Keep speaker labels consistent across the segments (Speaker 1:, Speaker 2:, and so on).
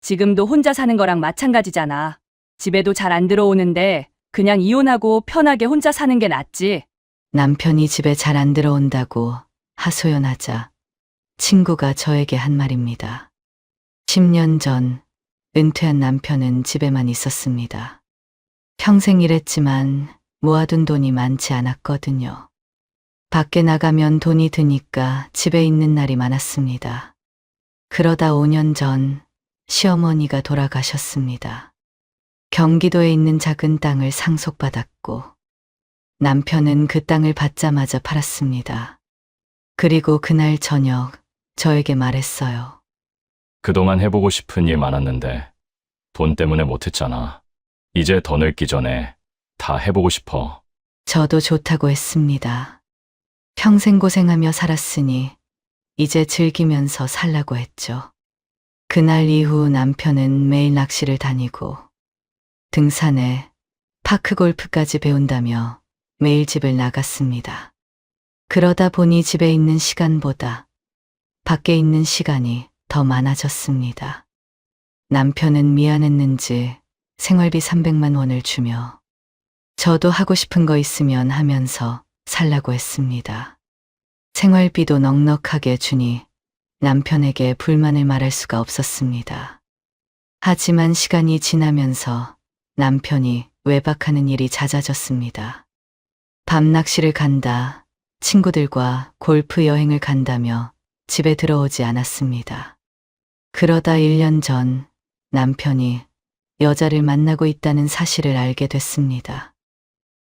Speaker 1: 지금도 혼자 사는 거랑 마찬가지잖아. 집에도 잘 안 들어오는데 그냥 이혼하고 편하게 혼자 사는 게 낫지.
Speaker 2: 남편이 집에 잘 안 들어온다고 하소연하자 친구가 저에게 한 말입니다. 10년 전 은퇴한 남편은 집에만 있었습니다. 평생 일했지만 모아둔 돈이 많지 않았거든요. 밖에 나가면 돈이 드니까 집에 있는 날이 많았습니다. 그러다 5년 전 시어머니가 돌아가셨습니다. 경기도에 있는 작은 땅을 상속받았고 남편은 그 땅을 받자마자 팔았습니다. 그리고 그날 저녁 저에게 말했어요.
Speaker 3: 그동안 해보고 싶은 일 많았는데 돈 때문에 못했잖아. 이제 더 늙기 전에 다 해보고 싶어.
Speaker 2: 저도 좋다고 했습니다. 평생 고생하며 살았으니 이제 즐기면서 살라고 했죠. 그날 이후 남편은 매일 낚시를 다니고 등산에 파크골프까지 배운다며 매일 집을 나갔습니다. 그러다 보니 집에 있는 시간보다 밖에 있는 시간이 더 많아졌습니다. 남편은 미안했는지 생활비 300만 원을 주며 저도 하고 싶은 거 있으면 하면서 살라고 했습니다. 생활비도 넉넉하게 주니 남편에게 불만을 말할 수가 없었습니다. 하지만 시간이 지나면서 남편이 외박하는 일이 잦아졌습니다. 밤 낚시를 간다, 친구들과 골프 여행을 간다며 집에 들어오지 않았습니다. 그러다 1년 전 남편이 여자를 만나고 있다는 사실을 알게 됐습니다.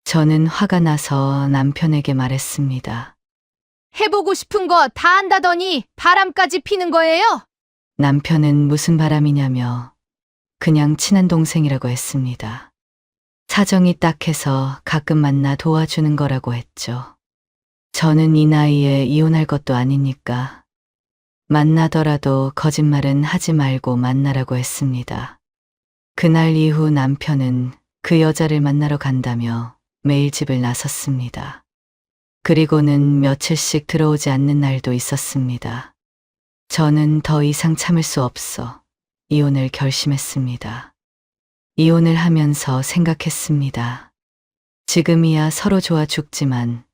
Speaker 2: 저는 화가 나서 남편에게 말했습니다.
Speaker 4: 해보고 싶은 거 다 한다더니 바람까지 피는 거예요?
Speaker 2: 남편은 무슨 바람이냐며 그냥 친한 동생이라고 했습니다. 사정이 딱해서 가끔 만나 도와주는 거라고 했죠. 저는 이 나이에 이혼할 것도 아니니까 만나더라도 거짓말은 하지 말고 만나라고 했습니다. 그날 이후 남편은 그 여자를 만나러 간다며 매일 집을 나섰습니다. 그리고는 며칠씩 들어오지 않는 날도 있었습니다. 저는 더 이상 참을 수 없어 이혼을 결심했습니다. 이혼을 하면서 생각했습니다. 지금이야 서로 좋아 죽지만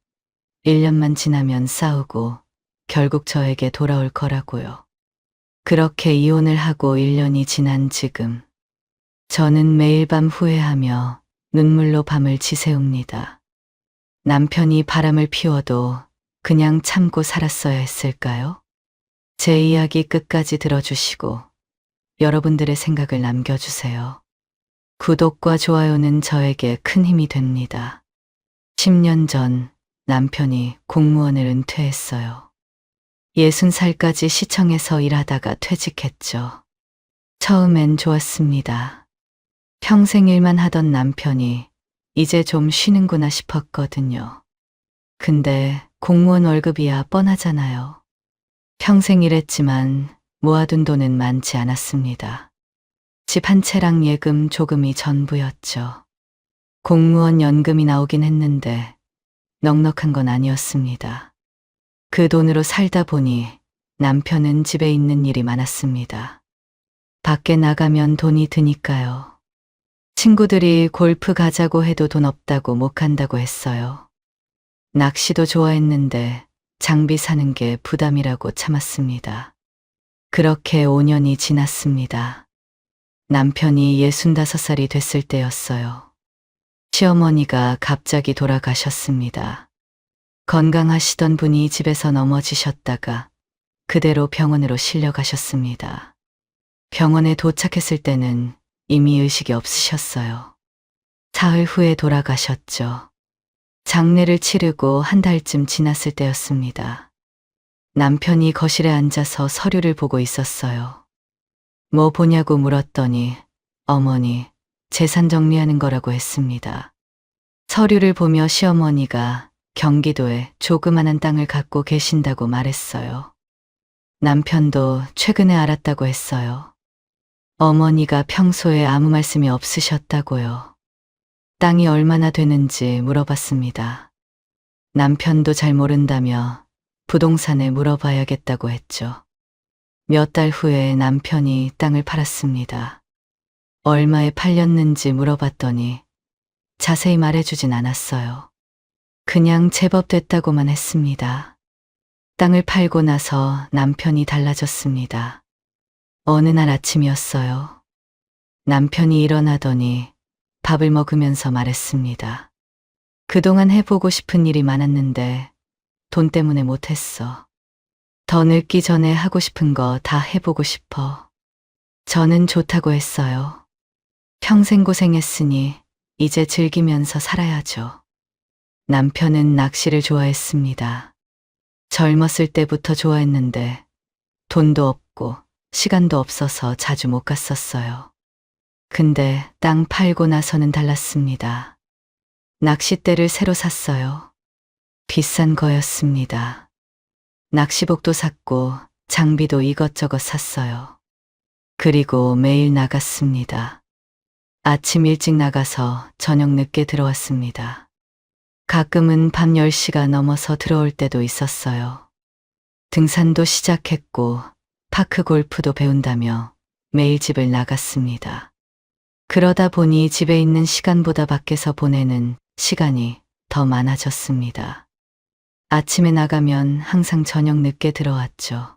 Speaker 2: 1년만 지나면 싸우고 결국 저에게 돌아올 거라고요. 그렇게 이혼을 하고 1년이 지난 지금 저는 매일 밤 후회하며 눈물로 밤을 지새웁니다. 남편이 바람을 피워도 그냥 참고 살았어야 했을까요? 제 이야기 끝까지 들어주시고 여러분들의 생각을 남겨주세요. 구독과 좋아요는 저에게 큰 힘이 됩니다. 10년 전 남편이 공무원을 은퇴했어요. 60살까지 시청에서 일하다가 퇴직했죠. 처음엔 좋았습니다. 평생 일만 하던 남편이 이제 좀 쉬는구나 싶었거든요. 근데 공무원 월급이야 뻔하잖아요. 평생 일했지만 모아둔 돈은 많지 않았습니다. 집 한 채랑 예금 조금이 전부였죠. 공무원 연금이 나오긴 했는데 넉넉한 건 아니었습니다. 그 돈으로 살다 보니 남편은 집에 있는 일이 많았습니다. 밖에 나가면 돈이 드니까요. 친구들이 골프 가자고 해도 돈 없다고 못 간다고 했어요. 낚시도 좋아했는데 장비 사는 게 부담이라고 참았습니다. 그렇게 5년이 지났습니다. 남편이 65살이 됐을 때였어요. 시어머니가 갑자기 돌아가셨습니다. 건강하시던 분이 집에서 넘어지셨다가 그대로 병원으로 실려가셨습니다. 병원에 도착했을 때는 이미 의식이 없으셨어요. 사흘 후에 돌아가셨죠. 장례를 치르고 한 달쯤 지났을 때였습니다. 남편이 거실에 앉아서 서류를 보고 있었어요. 뭐 보냐고 물었더니 어머니, 재산 정리하는 거라고 했습니다. 서류를 보며 시어머니가 경기도에 조그만한 땅을 갖고 계신다고 말했어요. 남편도 최근에 알았다고 했어요. 어머니가 평소에 아무 말씀이 없으셨다고요. 땅이 얼마나 되는지 물어봤습니다. 남편도 잘 모른다며 부동산에 물어봐야겠다고 했죠. 몇 달 후에 남편이 땅을 팔았습니다. 얼마에 팔렸는지 물어봤더니 자세히 말해주진 않았어요. 그냥 제법 됐다고만 했습니다. 땅을 팔고 나서 남편이 달라졌습니다. 어느 날 아침이었어요. 남편이 일어나더니 밥을 먹으면서 말했습니다. 그동안 해보고 싶은 일이 많았는데 돈 때문에 못했어. 더 늙기 전에 하고 싶은 거 다 해보고 싶어. 저는 좋다고 했어요. 평생 고생했으니 이제 즐기면서 살아야죠. 남편은 낚시를 좋아했습니다. 젊었을 때부터 좋아했는데 돈도 없고 시간도 없어서 자주 못 갔었어요. 근데 땅 팔고 나서는 달랐습니다. 낚싯대를 새로 샀어요. 비싼 거였습니다. 낚시복도 샀고 장비도 이것저것 샀어요. 그리고 매일 나갔습니다. 아침 일찍 나가서 저녁 늦게 들어왔습니다. 가끔은 밤 10시가 넘어서 들어올 때도 있었어요. 등산도 시작했고 파크 골프도 배운다며 매일 집을 나갔습니다. 그러다 보니 집에 있는 시간보다 밖에서 보내는 시간이 더 많아졌습니다. 아침에 나가면 항상 저녁 늦게 들어왔죠.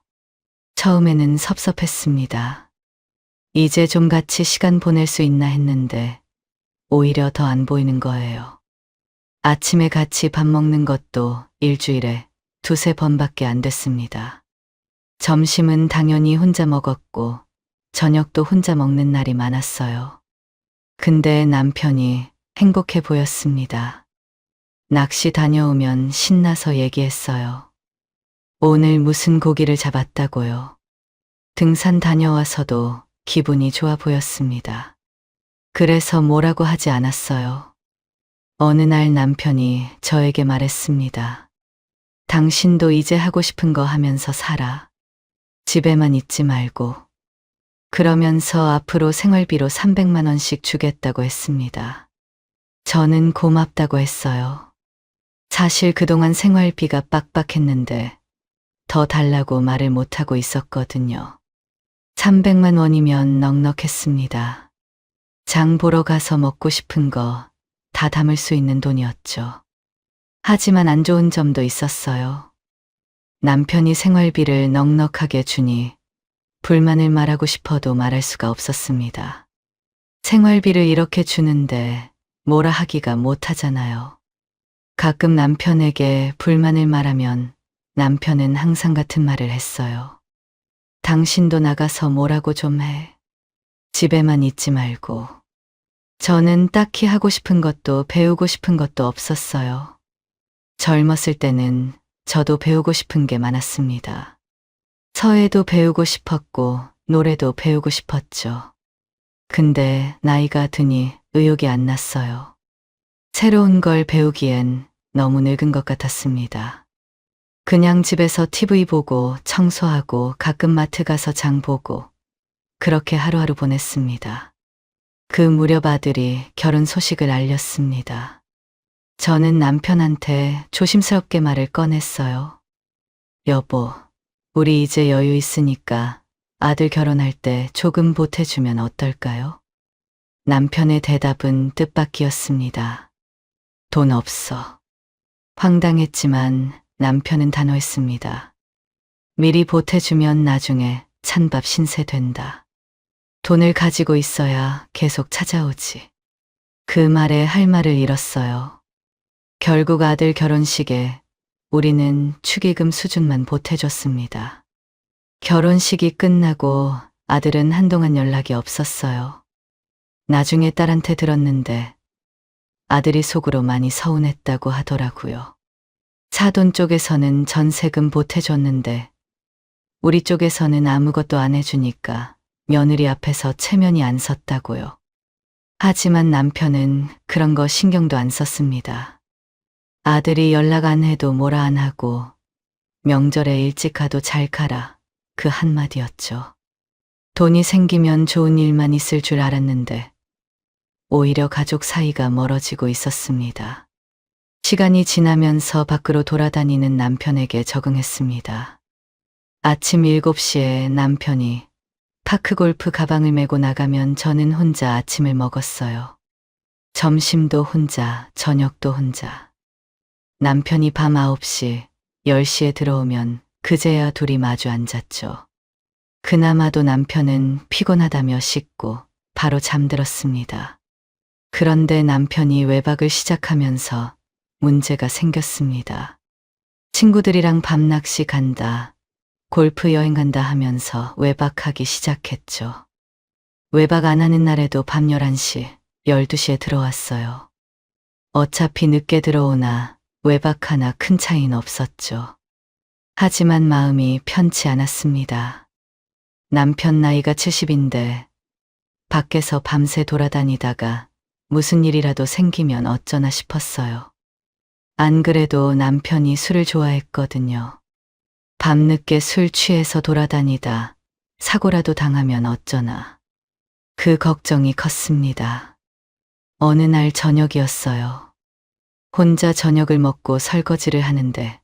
Speaker 2: 처음에는 섭섭했습니다. 이제 좀 같이 시간 보낼 수 있나 했는데 오히려 더 안 보이는 거예요. 아침에 같이 밥 먹는 것도 일주일에 2~3번밖에 안 됐습니다. 점심은 당연히 혼자 먹었고 저녁도 혼자 먹는 날이 많았어요. 근데 남편이 행복해 보였습니다. 낚시 다녀오면 신나서 얘기했어요. 오늘 무슨 고기를 잡았다고요. 등산 다녀와서도 기분이 좋아 보였습니다. 그래서 뭐라고 하지 않았어요. 어느 날 남편이 저에게 말했습니다. 당신도 이제 하고 싶은 거 하면서 살아. 집에만 있지 말고. 그러면서 앞으로 생활비로 300만 원씩 주겠다고 했습니다. 저는 고맙다고 했어요. 사실 그동안 생활비가 빡빡했는데 더 달라고 말을 못하고 있었거든요. 300만 원이면 넉넉했습니다. 장 보러 가서 먹고 싶은 거 다 담을 수 있는 돈이었죠. 하지만 안 좋은 점도 있었어요. 남편이 생활비를 넉넉하게 주니 불만을 말하고 싶어도 말할 수가 없었습니다. 생활비를 이렇게 주는데 뭐라 하기가 못하잖아요. 가끔 남편에게 불만을 말하면 남편은 항상 같은 말을 했어요. 당신도 나가서 뭐라고 좀 해. 집에만 있지 말고. 저는 딱히 하고 싶은 것도 배우고 싶은 것도 없었어요. 젊었을 때는 저도 배우고 싶은 게 많았습니다. 서예도 배우고 싶었고 노래도 배우고 싶었죠. 근데 나이가 드니 의욕이 안 났어요. 새로운 걸 배우기엔 너무 늙은 것 같았습니다. 그냥 집에서 TV 보고 청소하고 가끔 마트 가서 장 보고 그렇게 하루하루 보냈습니다. 그 무렵 아들이 결혼 소식을 알렸습니다. 저는 남편한테 조심스럽게 말을 꺼냈어요. 여보, 우리 이제 여유 있으니까 아들 결혼할 때 조금 보태주면 어떨까요? 남편의 대답은 뜻밖이었습니다. 돈 없어. 황당했지만 남편은 단호했습니다. 미리 보태주면 나중에 찬밥 신세 된다. 돈을 가지고 있어야 계속 찾아오지. 그 말에 할 말을 잃었어요. 결국 아들 결혼식에 우리는 축의금 수준만 보태줬습니다. 결혼식이 끝나고 아들은 한동안 연락이 없었어요. 나중에 딸한테 들었는데 아들이 속으로 많이 서운했다고 하더라고요. 사돈 쪽에서는 전세금 보태줬는데 우리 쪽에서는 아무것도 안 해주니까 며느리 앞에서 체면이 안 섰다고요. 하지만 남편은 그런 거 신경도 안 썼습니다. 아들이 연락 안 해도 뭐라 안 하고 명절에 일찍 가도 잘 가라 그 한마디였죠. 돈이 생기면 좋은 일만 있을 줄 알았는데 오히려 가족 사이가 멀어지고 있었습니다. 시간이 지나면서 밖으로 돌아다니는 남편에게 적응했습니다. 아침 7시에 남편이 파크골프 가방을 메고 나가면 저는 혼자 아침을 먹었어요. 점심도 혼자, 저녁도 혼자. 남편이 밤 9시, 10시에 들어오면 그제야 둘이 마주 앉았죠. 그나마도 남편은 피곤하다며 씻고 바로 잠들었습니다. 그런데 남편이 외박을 시작하면서 문제가 생겼습니다. 친구들이랑 밤낚시 간다, 골프 여행 간다 하면서 외박하기 시작했죠. 외박 안 하는 날에도 밤 11시, 12시에 들어왔어요. 어차피 늦게 들어오나 외박하나 큰 차이는 없었죠. 하지만 마음이 편치 않았습니다. 남편 나이가 70인데 밖에서 밤새 돌아다니다가 무슨 일이라도 생기면 어쩌나 싶었어요. 안 그래도 남편이 술을 좋아했거든요. 밤늦게 술 취해서 돌아다니다 사고라도 당하면 어쩌나. 그 걱정이 컸습니다. 어느 날 저녁이었어요. 혼자 저녁을 먹고 설거지를 하는데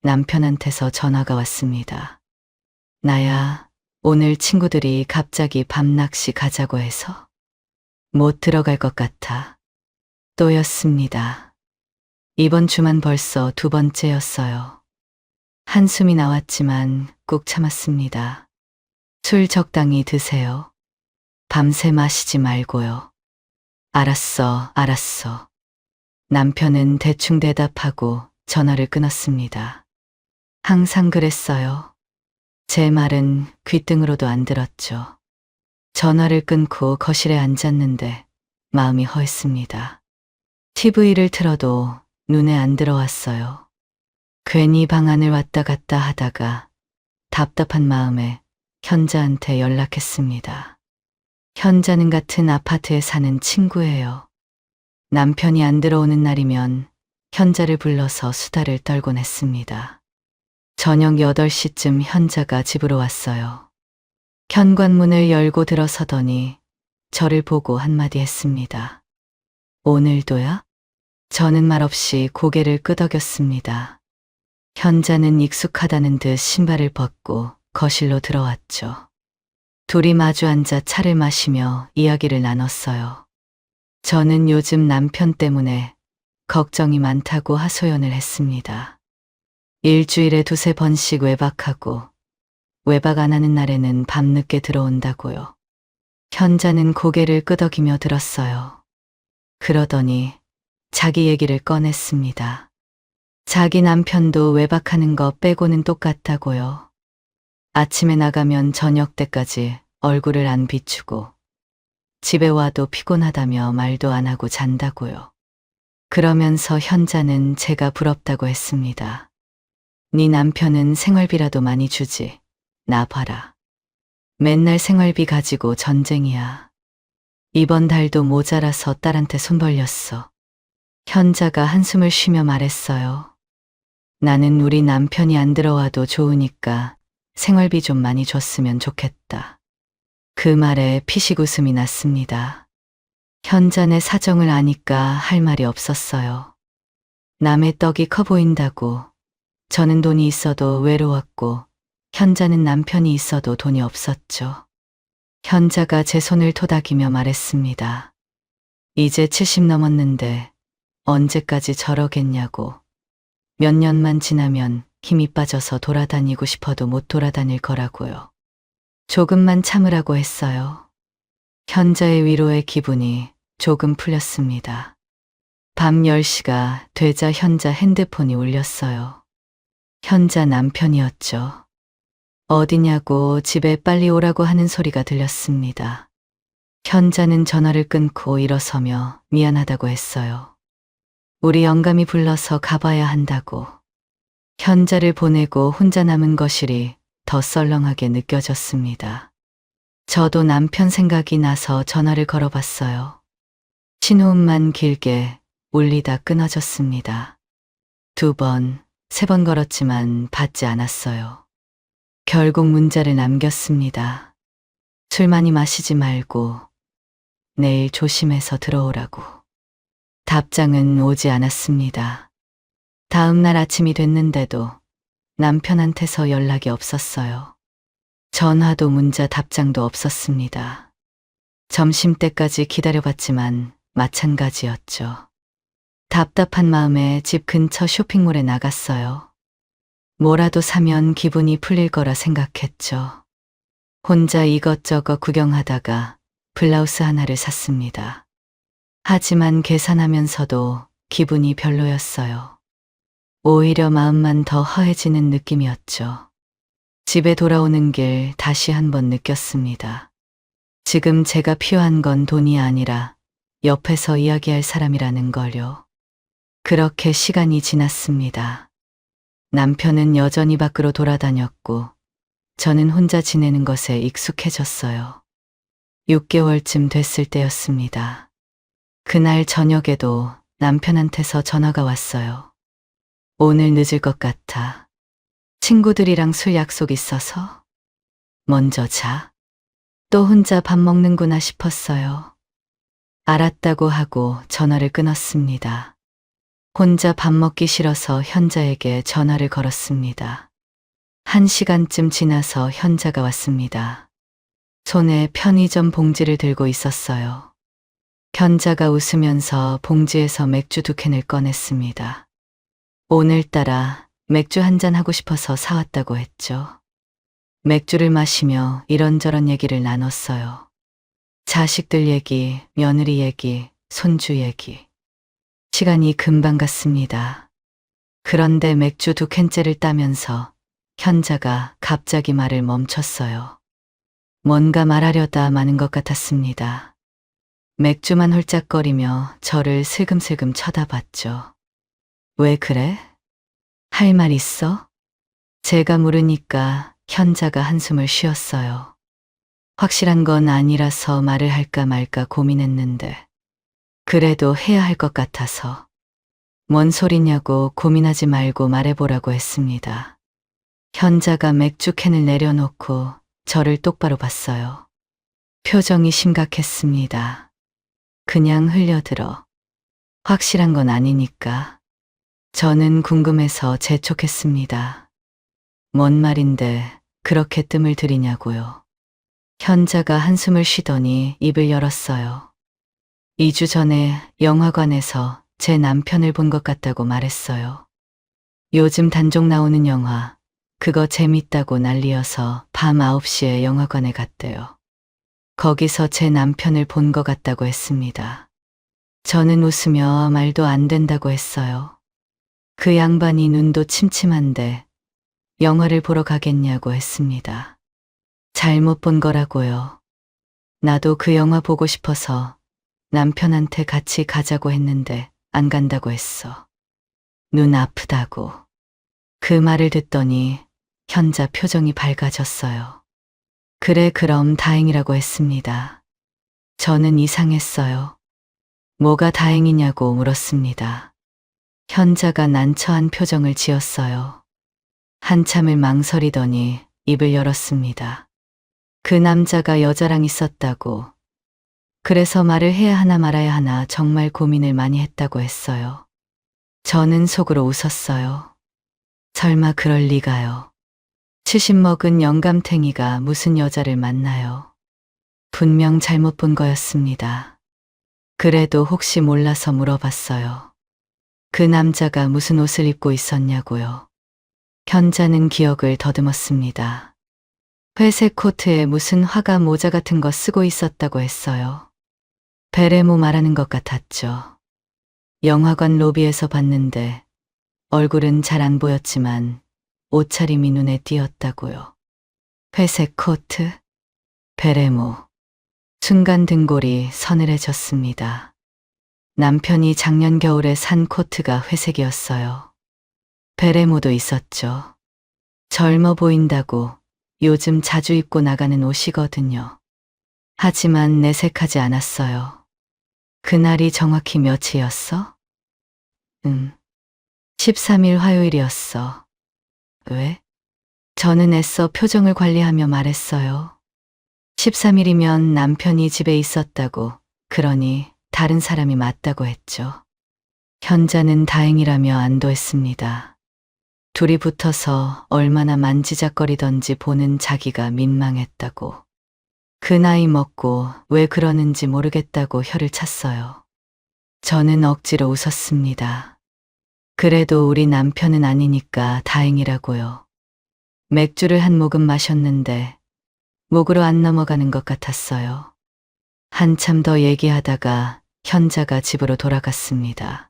Speaker 2: 남편한테서 전화가 왔습니다. 나야, 오늘 친구들이 갑자기 밤낚시 가자고 해서 못 들어갈 것 같아. 또였습니다. 이번 주만 벌써 2번째였어요. 한숨이 나왔지만 꾹 참았습니다. 술 적당히 드세요. 밤새 마시지 말고요. 알았어, 알았어. 남편은 대충 대답하고 전화를 끊었습니다. 항상 그랬어요. 제 말은 귓등으로도 안 들었죠. 전화를 끊고 거실에 앉았는데 마음이 허했습니다. TV를 틀어도 눈에 안 들어왔어요. 괜히 방 안을 왔다 갔다 하다가 답답한 마음에 현자한테 연락했습니다. 현자는 같은 아파트에 사는 친구예요. 남편이 안 들어오는 날이면 현자를 불러서 수다를 떨곤 했습니다. 저녁 8시쯤 현자가 집으로 왔어요. 현관문을 열고 들어서더니 저를 보고 한마디 했습니다. 오늘도야? 저는 말없이 고개를 끄덕였습니다. 현자는 익숙하다는 듯 신발을 벗고 거실로 들어왔죠. 둘이 마주 앉아 차를 마시며 이야기를 나눴어요. 저는 요즘 남편 때문에 걱정이 많다고 하소연을 했습니다. 일주일에 2~3번씩 외박하고 외박 안 하는 날에는 밤늦게 들어온다고요. 현자는 고개를 끄덕이며 들었어요. 그러더니 자기 얘기를 꺼냈습니다. 자기 남편도 외박하는 거 빼고는 똑같다고요. 아침에 나가면 저녁 때까지 얼굴을 안 비추고 집에 와도 피곤하다며 말도 안 하고 잔다고요. 그러면서 현자는 제가 부럽다고 했습니다. 네 남편은 생활비라도 많이 주지. 나 봐라. 맨날 생활비 가지고 전쟁이야. 이번 달도 모자라서 딸한테 손 벌렸어. 현자가 한숨을 쉬며 말했어요. 나는 우리 남편이 안 들어와도 좋으니까 생활비 좀 많이 줬으면 좋겠다. 그 말에 피식 웃음이 났습니다. 현자네 사정을 아니까 할 말이 없었어요. 남의 떡이 커 보인다고 저는 돈이 있어도 외로웠고 현자는 남편이 있어도 돈이 없었죠. 현자가 제 손을 토닥이며 말했습니다. 이제 70 넘었는데 언제까지 저러겠냐고. 몇 년만 지나면 힘이 빠져서 돌아다니고 싶어도 못 돌아다닐 거라고요. 조금만 참으라고 했어요. 현자의 위로의 기분이 조금 풀렸습니다. 밤 10시가 되자 현자 핸드폰이 울렸어요. 현자 남편이었죠. 어디냐고 집에 빨리 오라고 하는 소리가 들렸습니다. 현자는 전화를 끊고 일어서며 미안하다고 했어요. 우리 영감이 불러서 가봐야 한다고. 현자를 보내고 혼자 남은 거실이 더 썰렁하게 느껴졌습니다. 저도 남편 생각이 나서 전화를 걸어봤어요. 신호음만 길게 울리다 끊어졌습니다. 2번, 3번 걸었지만 받지 않았어요. 결국 문자를 남겼습니다. 술 많이 마시지 말고 내일 조심해서 들어오라고. 답장은 오지 않았습니다. 다음 날 아침이 됐는데도 남편한테서 연락이 없었어요. 전화도 문자 답장도 없었습니다. 점심때까지 기다려봤지만 마찬가지였죠. 답답한 마음에 집 근처 쇼핑몰에 나갔어요. 뭐라도 사면 기분이 풀릴 거라 생각했죠. 혼자 이것저것 구경하다가 블라우스 하나를 샀습니다. 하지만 계산하면서도 기분이 별로였어요. 오히려 마음만 더 허해지는 느낌이었죠. 집에 돌아오는 길 다시 한번 느꼈습니다. 지금 제가 필요한 건 돈이 아니라 옆에서 이야기할 사람이라는 걸요. 그렇게 시간이 지났습니다. 남편은 여전히 밖으로 돌아다녔고 저는 혼자 지내는 것에 익숙해졌어요. 6개월쯤 됐을 때였습니다. 그날 저녁에도 남편한테서 전화가 왔어요. 오늘 늦을 것 같아. 친구들이랑 술 약속 있어서 먼저 자. 또 혼자 밥 먹는구나 싶었어요. 알았다고 하고 전화를 끊었습니다. 혼자 밥 먹기 싫어서 현자에게 전화를 걸었습니다. 1시간쯤 지나서 현자가 왔습니다. 손에 편의점 봉지를 들고 있었어요. 현자가 웃으면서 봉지에서 맥주 2캔을 꺼냈습니다. 오늘따라 맥주 한잔 하고 싶어서 사왔다고 했죠. 맥주를 마시며 이런저런 얘기를 나눴어요. 자식들 얘기, 며느리 얘기, 손주 얘기. 시간이 금방 갔습니다. 그런데 맥주 2캔째를 따면서 현자가 갑자기 말을 멈췄어요. 뭔가 말하려다 마는 것 같았습니다. 맥주만 홀짝거리며 저를 슬금슬금 쳐다봤죠. 왜 그래? 할 말 있어? 제가 물으니까 현자가 한숨을 쉬었어요. 확실한 건 아니라서 말을 할까 말까 고민했는데 그래도 해야 할 것 같아서 뭔 소리냐고 고민하지 말고 말해보라고 했습니다. 현자가 맥주 캔을 내려놓고 저를 똑바로 봤어요. 표정이 심각했습니다. 그냥 흘려들어. 확실한 건 아니니까. 저는 궁금해서 재촉했습니다. 뭔 말인데 그렇게 뜸을 들이냐고요. 현자가 한숨을 쉬더니 입을 열었어요. 2주 전에 영화관에서 제 남편을 본 것 같다고 말했어요. 요즘 단종 나오는 영화, 그거 재밌다고 난리여서 밤 9시에 영화관에 갔대요. 거기서 제 남편을 본 것 같다고 했습니다. 저는 웃으며 말도 안 된다고 했어요. 그 양반이 눈도 침침한데 영화를 보러 가겠냐고 했습니다. 잘못 본 거라고요. 나도 그 영화 보고 싶어서 남편한테 같이 가자고 했는데 안 간다고 했어. 눈 아프다고. 그 말을 듣더니 현자 표정이 밝아졌어요. 그래, 그럼 다행이라고 했습니다. 저는 이상했어요. 뭐가 다행이냐고 물었습니다. 현자가 난처한 표정을 지었어요. 한참을 망설이더니 입을 열었습니다. 그 남자가 여자랑 있었다고. 그래서 말을 해야 하나 말아야 하나 정말 고민을 많이 했다고 했어요. 저는 속으로 웃었어요. 설마 그럴 리가요. 70 먹은 영감탱이가 무슨 여자를 만나요. 분명 잘못 본 거였습니다. 그래도 혹시 몰라서 물어봤어요. 그 남자가 무슨 옷을 입고 있었냐고요. 현자는 기억을 더듬었습니다. 회색 코트에 무슨 화가 모자 같은 거 쓰고 있었다고 했어요. 베레모 말하는 것 같았죠. 영화관 로비에서 봤는데 얼굴은 잘 안 보였지만 옷차림이 눈에 띄었다고요. 회색 코트? 베레모. 순간 등골이 서늘해졌습니다. 남편이 작년 겨울에 산 코트가 회색이었어요. 베레모도 있었죠. 젊어 보인다고 요즘 자주 입고 나가는 옷이거든요. 하지만 내색하지 않았어요. 그날이 정확히 며칠이었어? 13일 화요일이었어. 왜? 저는 애써 표정을 관리하며 말했어요. 13일이면 남편이 집에 있었다고, 그러니 다른 사람이 맞다고 했죠. 현자는 다행이라며 안도했습니다. 둘이 붙어서 얼마나 만지작거리던지 보는 자기가 민망했다고. 그 나이 먹고 왜 그러는지 모르겠다고 혀를 찼어요. 저는 억지로 웃었습니다. 그래도 우리 남편은 아니니까 다행이라고요. 맥주를 한 모금 마셨는데 목으로 안 넘어가는 것 같았어요. 한참 더 얘기하다가 현자가 집으로 돌아갔습니다.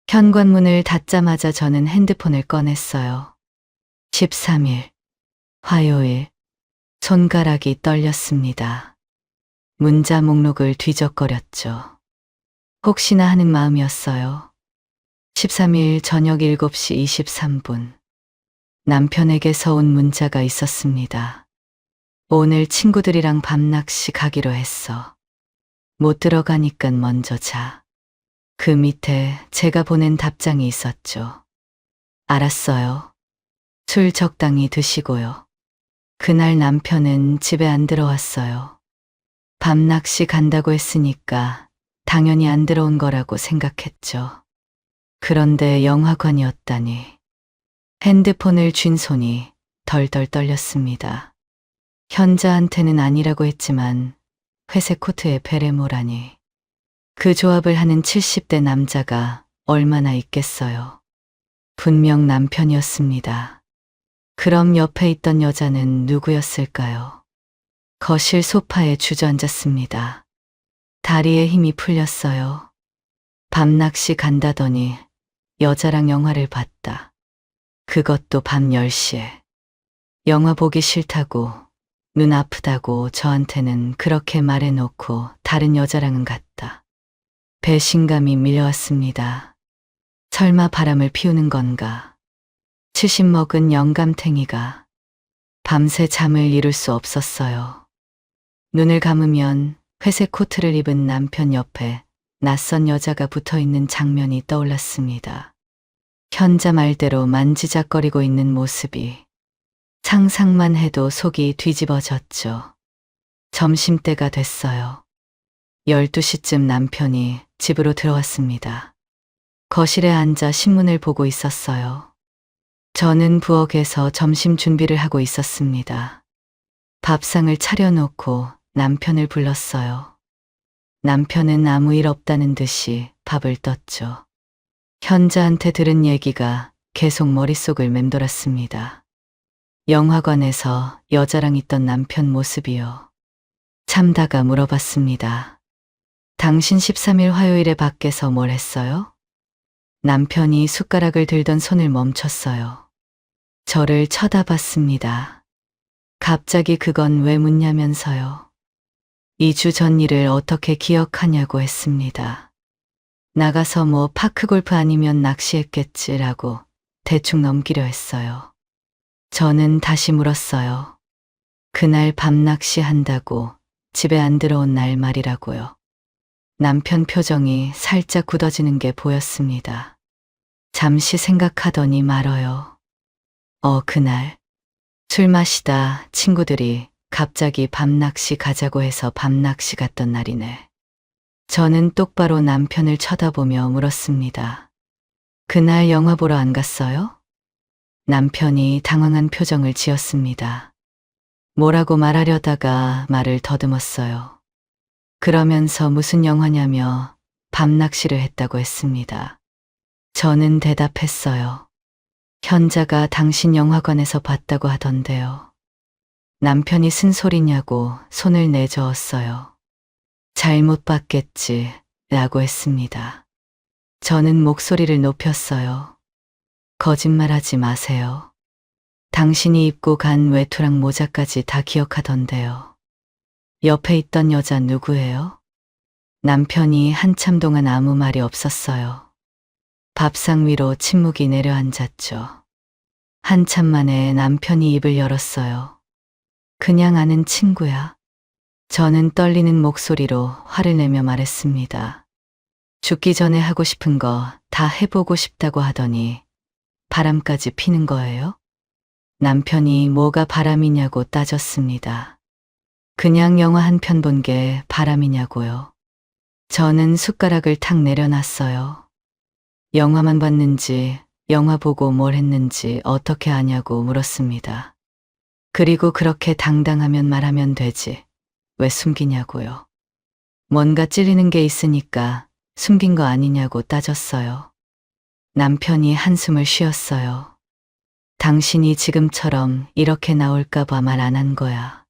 Speaker 2: 현관문을 닫자마자 저는 핸드폰을 꺼냈어요. 13일, 화요일, 손가락이 떨렸습니다. 문자 목록을 뒤적거렸죠. 혹시나 하는 마음이었어요. 13일 저녁 7시 23분. 남편에게서 온 문자가 있었습니다. 오늘 친구들이랑 밤낚시 가기로 했어. 못 들어가니까 먼저 자. 그 밑에 제가 보낸 답장이 있었죠. 알았어요. 술 적당히 드시고요. 그날 남편은 집에 안 들어왔어요. 밤낚시 간다고 했으니까 당연히 안 들어온 거라고 생각했죠. 그런데 영화관이었다니. 핸드폰을 쥔 손이 덜덜 떨렸습니다. 현자한테는 아니라고 했지만 회색 코트에 베레모라니. 그 조합을 하는 70대 남자가 얼마나 있겠어요. 분명 남편이었습니다. 그럼 옆에 있던 여자는 누구였을까요? 거실 소파에 주저앉았습니다. 다리에 힘이 풀렸어요. 밤낚시 간다더니 여자랑 영화를 봤다. 그것도 밤 10시에. 영화 보기 싫다고, 눈 아프다고 저한테는 그렇게 말해놓고 다른 여자랑은 갔다. 배신감이 밀려왔습니다. 설마 바람을 피우는 건가? 70 먹은 영감탱이가. 밤새 잠을 이룰 수 없었어요. 눈을 감으면 회색 코트를 입은 남편 옆에 낯선 여자가 붙어있는 장면이 떠올랐습니다. 현자 말대로 만지작거리고 있는 모습이. 상상만 해도 속이 뒤집어졌죠. 점심때가 됐어요. 12시쯤 남편이 집으로 들어왔습니다. 거실에 앉아 신문을 보고 있었어요. 저는 부엌에서 점심 준비를 하고 있었습니다. 밥상을 차려놓고 남편을 불렀어요. 남편은 아무 일 없다는 듯이 밥을 떴죠. 현자한테 들은 얘기가 계속 머릿속을 맴돌았습니다. 영화관에서 여자랑 있던 남편 모습이요. 참다가 물어봤습니다. 당신 13일 화요일에 밖에서 뭘 했어요? 남편이 숟가락을 들던 손을 멈췄어요. 저를 쳐다봤습니다. 갑자기 그건 왜 묻냐면서요. 2주 전 일을 어떻게 기억하냐고 했습니다. 나가서 뭐 파크골프 아니면 낚시했겠지라고 대충 넘기려 했어요. 저는 다시 물었어요. 그날 밤낚시 한다고 집에 안 들어온 날 말이라고요. 남편 표정이 살짝 굳어지는 게 보였습니다. 잠시 생각하더니 말어요. 그날 술 마시다 친구들이 갑자기 밤낚시 가자고 해서 밤낚시 갔던 날이네. 저는 똑바로 남편을 쳐다보며 물었습니다. 그날 영화 보러 안 갔어요? 남편이 당황한 표정을 지었습니다. 뭐라고 말하려다가 말을 더듬었어요. 그러면서 무슨 영화냐며 밤낚시를 했다고 했습니다. 저는 대답했어요. 현자가 당신 영화관에서 봤다고 하던데요. 남편이 쓴소리냐고 손을 내저었어요. 잘못 봤겠지 라고 했습니다. 저는 목소리를 높였어요. 거짓말하지 마세요. 당신이 입고 간 외투랑 모자까지 다 기억하던데요. 옆에 있던 여자 누구예요? 남편이 한참 동안 아무 말이 없었어요. 밥상 위로 침묵이 내려앉았죠. 한참 만에 남편이 입을 열었어요. 그냥 아는 친구야. 저는 떨리는 목소리로 화를 내며 말했습니다. 죽기 전에 하고 싶은 거 다 해보고 싶다고 하더니 바람까지 피는 거예요? 남편이 뭐가 바람이냐고 따졌습니다. 그냥 영화 한 편 본 게 바람이냐고요. 저는 숟가락을 탁 내려놨어요. 영화만 봤는지 영화 보고 뭘 했는지 어떻게 아냐고 물었습니다. 그리고 그렇게 당당하면 말하면 되지. 왜 숨기냐고요. 뭔가 찔리는 게 있으니까 숨긴 거 아니냐고 따졌어요. 남편이 한숨을 쉬었어요. 당신이 지금처럼 이렇게 나올까봐 말 안 한 거야.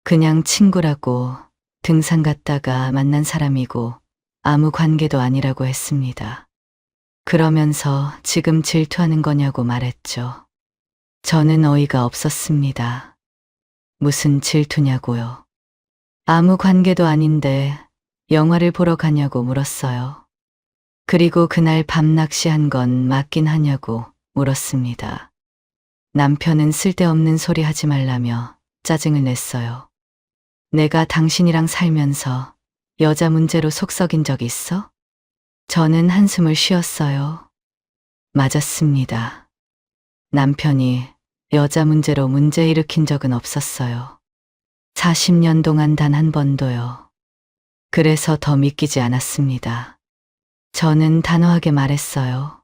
Speaker 2: 그냥 친구라고 등산 갔다가 만난 사람이고 아무 관계도 아니라고 했습니다. 그러면서 지금 질투하는 거냐고 말했죠. 저는 어이가 없었습니다. 무슨 질투냐고요. 아무 관계도 아닌데 영화를 보러 가냐고 물었어요. 그리고 그날 밤 낚시한 건 맞긴 하냐고 물었습니다. 남편은 쓸데없는 소리 하지 말라며 짜증을 냈어요. 내가 당신이랑 살면서 여자 문제로 속 썩인 적 있어? 저는 한숨을 쉬었어요. 맞았습니다. 남편이 여자 문제로 문제 일으킨 적은 없었어요. 40년 동안 단 한 번도요. 그래서 더 믿기지 않았습니다. 저는 단호하게 말했어요.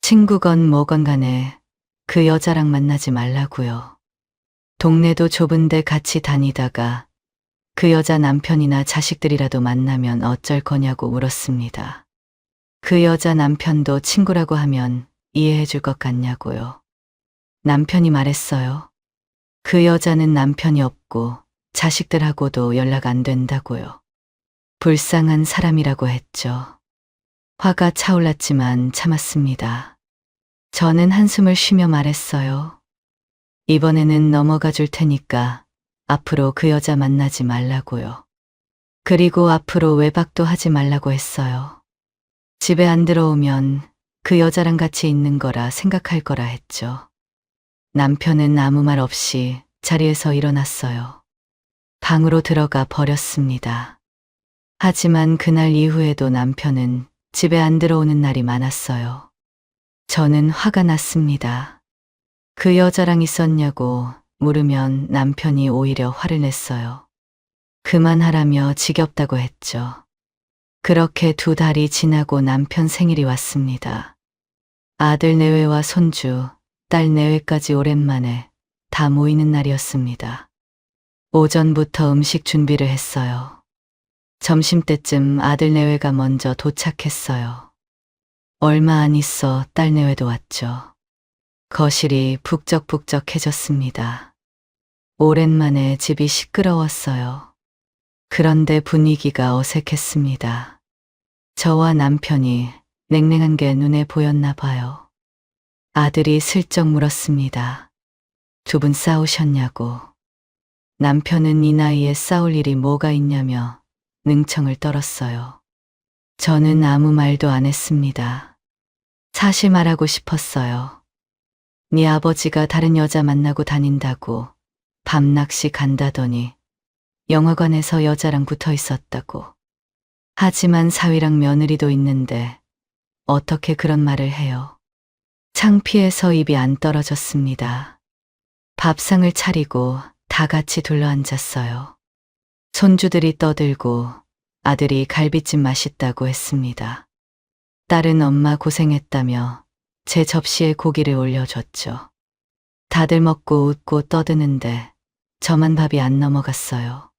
Speaker 2: 친구건 뭐건 간에 그 여자랑 만나지 말라고요. 동네도 좁은데 같이 다니다가 그 여자 남편이나 자식들이라도 만나면 어쩔 거냐고 물었습니다. 그 여자 남편도 친구라고 하면 이해해 줄 것 같냐고요. 남편이 말했어요. 그 여자는 남편이 없고 자식들하고도 연락 안 된다고요. 불쌍한 사람이라고 했죠. 화가 차올랐지만 참았습니다. 저는 한숨을 쉬며 말했어요. 이번에는 넘어가 줄 테니까 앞으로 그 여자 만나지 말라고요. 그리고 앞으로 외박도 하지 말라고 했어요. 집에 안 들어오면 그 여자랑 같이 있는 거라 생각할 거라 했죠. 남편은 아무 말 없이 자리에서 일어났어요. 방으로 들어가 버렸습니다. 하지만 그날 이후에도 남편은 집에 안 들어오는 날이 많았어요. 저는 화가 났습니다. 그 여자랑 있었냐고 물으면 남편이 오히려 화를 냈어요. 그만하라며 지겹다고 했죠. 그렇게 2달이 지나고 남편 생일이 왔습니다. 아들 내외와 손주, 딸 내외까지 오랜만에 다 모이는 날이었습니다. 오전부터 음식 준비를 했어요. 점심때쯤 아들 내외가 먼저 도착했어요. 얼마 안 있어 딸 내외도 왔죠. 거실이 북적북적해졌습니다. 오랜만에 집이 시끄러웠어요. 그런데 분위기가 어색했습니다. 저와 남편이 냉랭한 게 눈에 보였나 봐요. 아들이 슬쩍 물었습니다. 2분 싸우셨냐고. 남편은 이 나이에 싸울 일이 뭐가 있냐며 능청을 떨었어요. 저는 아무 말도 안 했습니다. 사실 말하고 싶었어요. 네 아버지가 다른 여자 만나고 다닌다고 밤 낚시 간다더니 영화관에서 여자랑 붙어 있었다고. 하지만 사위랑 며느리도 있는데 어떻게 그런 말을 해요. 창피해서 입이 안 떨어졌습니다. 밥상을 차리고 다 같이 둘러앉았어요. 손주들이 떠들고 아들이 갈비찜 맛있다고 했습니다. 딸은 엄마 고생했다며 제 접시에 고기를 올려줬죠. 다들 먹고 웃고 떠드는데 저만 밥이 안 넘어갔어요.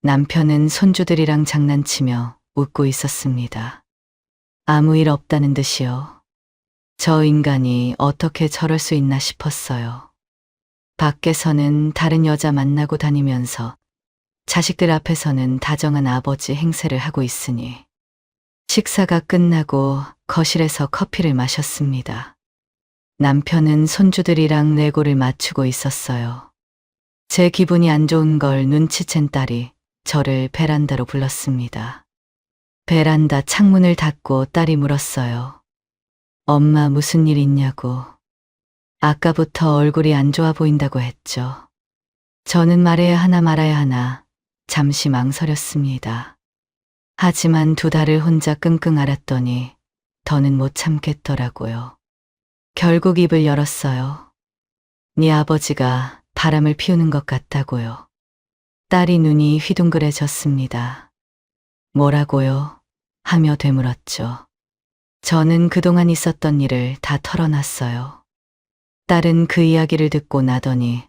Speaker 2: 남편은 손주들이랑 장난치며 웃고 있었습니다. 아무 일 없다는 듯이요. 저 인간이 어떻게 저럴 수 있나 싶었어요. 밖에서는 다른 여자 만나고 다니면서 자식들 앞에서는 다정한 아버지 행세를 하고 있으니 식사가 끝나고 거실에서 커피를 마셨습니다. 남편은 손주들이랑 레고를 맞추고 있었어요. 제 기분이 안 좋은 걸 눈치챈 딸이 저를 베란다로 불렀습니다. 베란다 창문을 닫고 딸이 물었어요. 엄마 무슨 일 있냐고. 아까부터 얼굴이 안 좋아 보인다고 했죠. 저는 말해야 하나 말아야 하나 잠시 망설였습니다. 하지만 2달을 혼자 끙끙 앓았더니 더는 못 참겠더라고요. 결국 입을 열었어요. 네 아버지가 바람을 피우는 것 같다고요. 딸이 눈이 휘둥그레졌습니다. 뭐라고요? 하며 되물었죠. 저는 그동안 있었던 일을 다 털어놨어요. 딸은 그 이야기를 듣고 나더니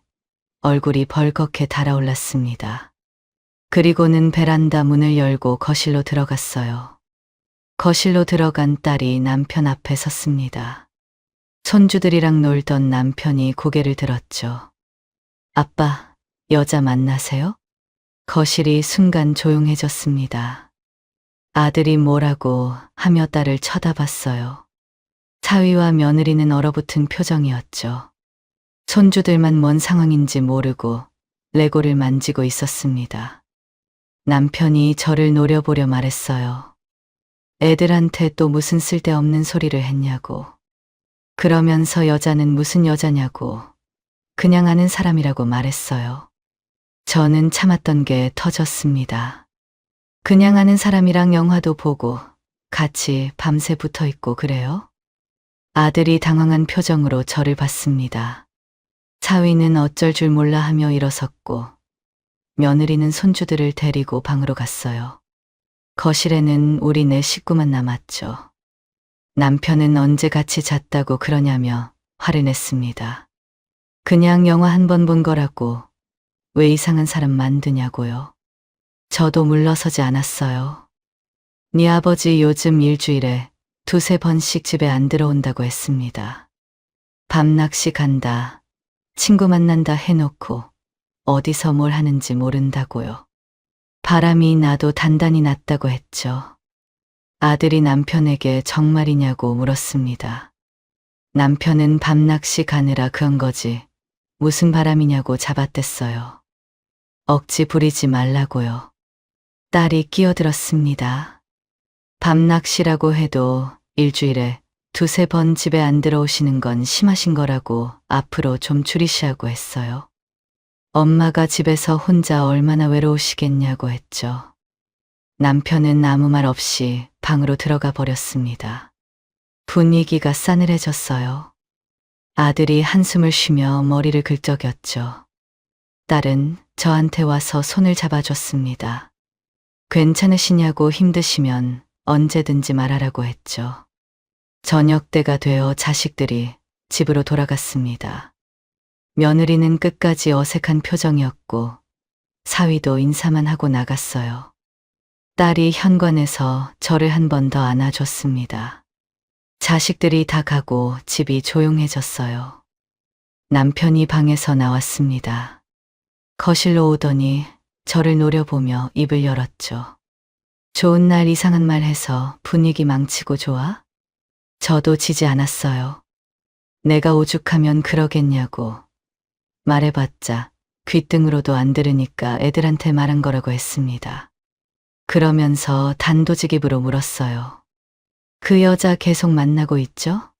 Speaker 2: 얼굴이 벌겋게 달아올랐습니다. 그리고는 베란다 문을 열고 거실로 들어갔어요. 거실로 들어간 딸이 남편 앞에 섰습니다. 손주들이랑 놀던 남편이 고개를 들었죠. 아빠, 여자 만나세요? 거실이 순간 조용해졌습니다. 아들이 뭐라고 하며 딸을 쳐다봤어요. 사위와 며느리는 얼어붙은 표정이었죠. 손주들만 뭔 상황인지 모르고 레고를 만지고 있었습니다. 남편이 저를 노려보려 말했어요. 애들한테 또 무슨 쓸데없는 소리를 했냐고. 그러면서 여자는 무슨 여자냐고. 그냥 아는 사람이라고 말했어요. 저는 참았던 게 터졌습니다. 그냥 아는 사람이랑 영화도 보고 같이 밤새 붙어 있고 그래요? 아들이 당황한 표정으로 저를 봤습니다. 사위는 어쩔 줄 몰라 하며 일어섰고 며느리는 손주들을 데리고 방으로 갔어요. 거실에는 우리 네 식구만 남았죠. 남편은 언제 같이 잤다고 그러냐며 화를 냈습니다. 그냥 영화 한 번 본 거라고 왜 이상한 사람 만드냐고요. 저도 물러서지 않았어요. 네 아버지 요즘 일주일에 두세 번씩 집에 안 들어온다고 했습니다. 밤낚시 간다, 친구 만난다 해놓고 어디서 뭘 하는지 모른다고요. 바람이 나도 단단히 났다고 했죠. 아들이 남편에게 정말이냐고 물었습니다. 남편은 밤낚시 가느라 그런 거지 무슨 바람이냐고 잡아댔어요. 억지 부리지 말라고요. 딸이 끼어들었습니다. 밤낚시라고 해도 일주일에 두세 번 집에 안 들어오시는 건 심하신 거라고 앞으로 좀 줄이시라고 했어요. 엄마가 집에서 혼자 얼마나 외로우시겠냐고 했죠. 남편은 아무 말 없이 방으로 들어가 버렸습니다. 분위기가 싸늘해졌어요. 아들이 한숨을 쉬며 머리를 긁적였죠. 딸은 저한테 와서 손을 잡아줬습니다. 괜찮으시냐고 힘드시면 언제든지 말하라고 했죠. 저녁 때가 되어 자식들이 집으로 돌아갔습니다. 며느리는 끝까지 어색한 표정이었고 사위도 인사만 하고 나갔어요. 딸이 현관에서 저를 한 번 더 안아줬습니다. 자식들이 다 가고 집이 조용해졌어요. 남편이 방에서 나왔습니다. 거실로 오더니 저를 노려보며 입을 열었죠. 좋은 날 이상한 말 해서 분위기 망치고 좋아? 저도 지지 않았어요. 내가 오죽하면 그러겠냐고. 말해봤자 귓등으로도 안 들으니까 애들한테 말한 거라고 했습니다. 그러면서 단도직입으로 물었어요. 그 여자 계속 만나고 있죠?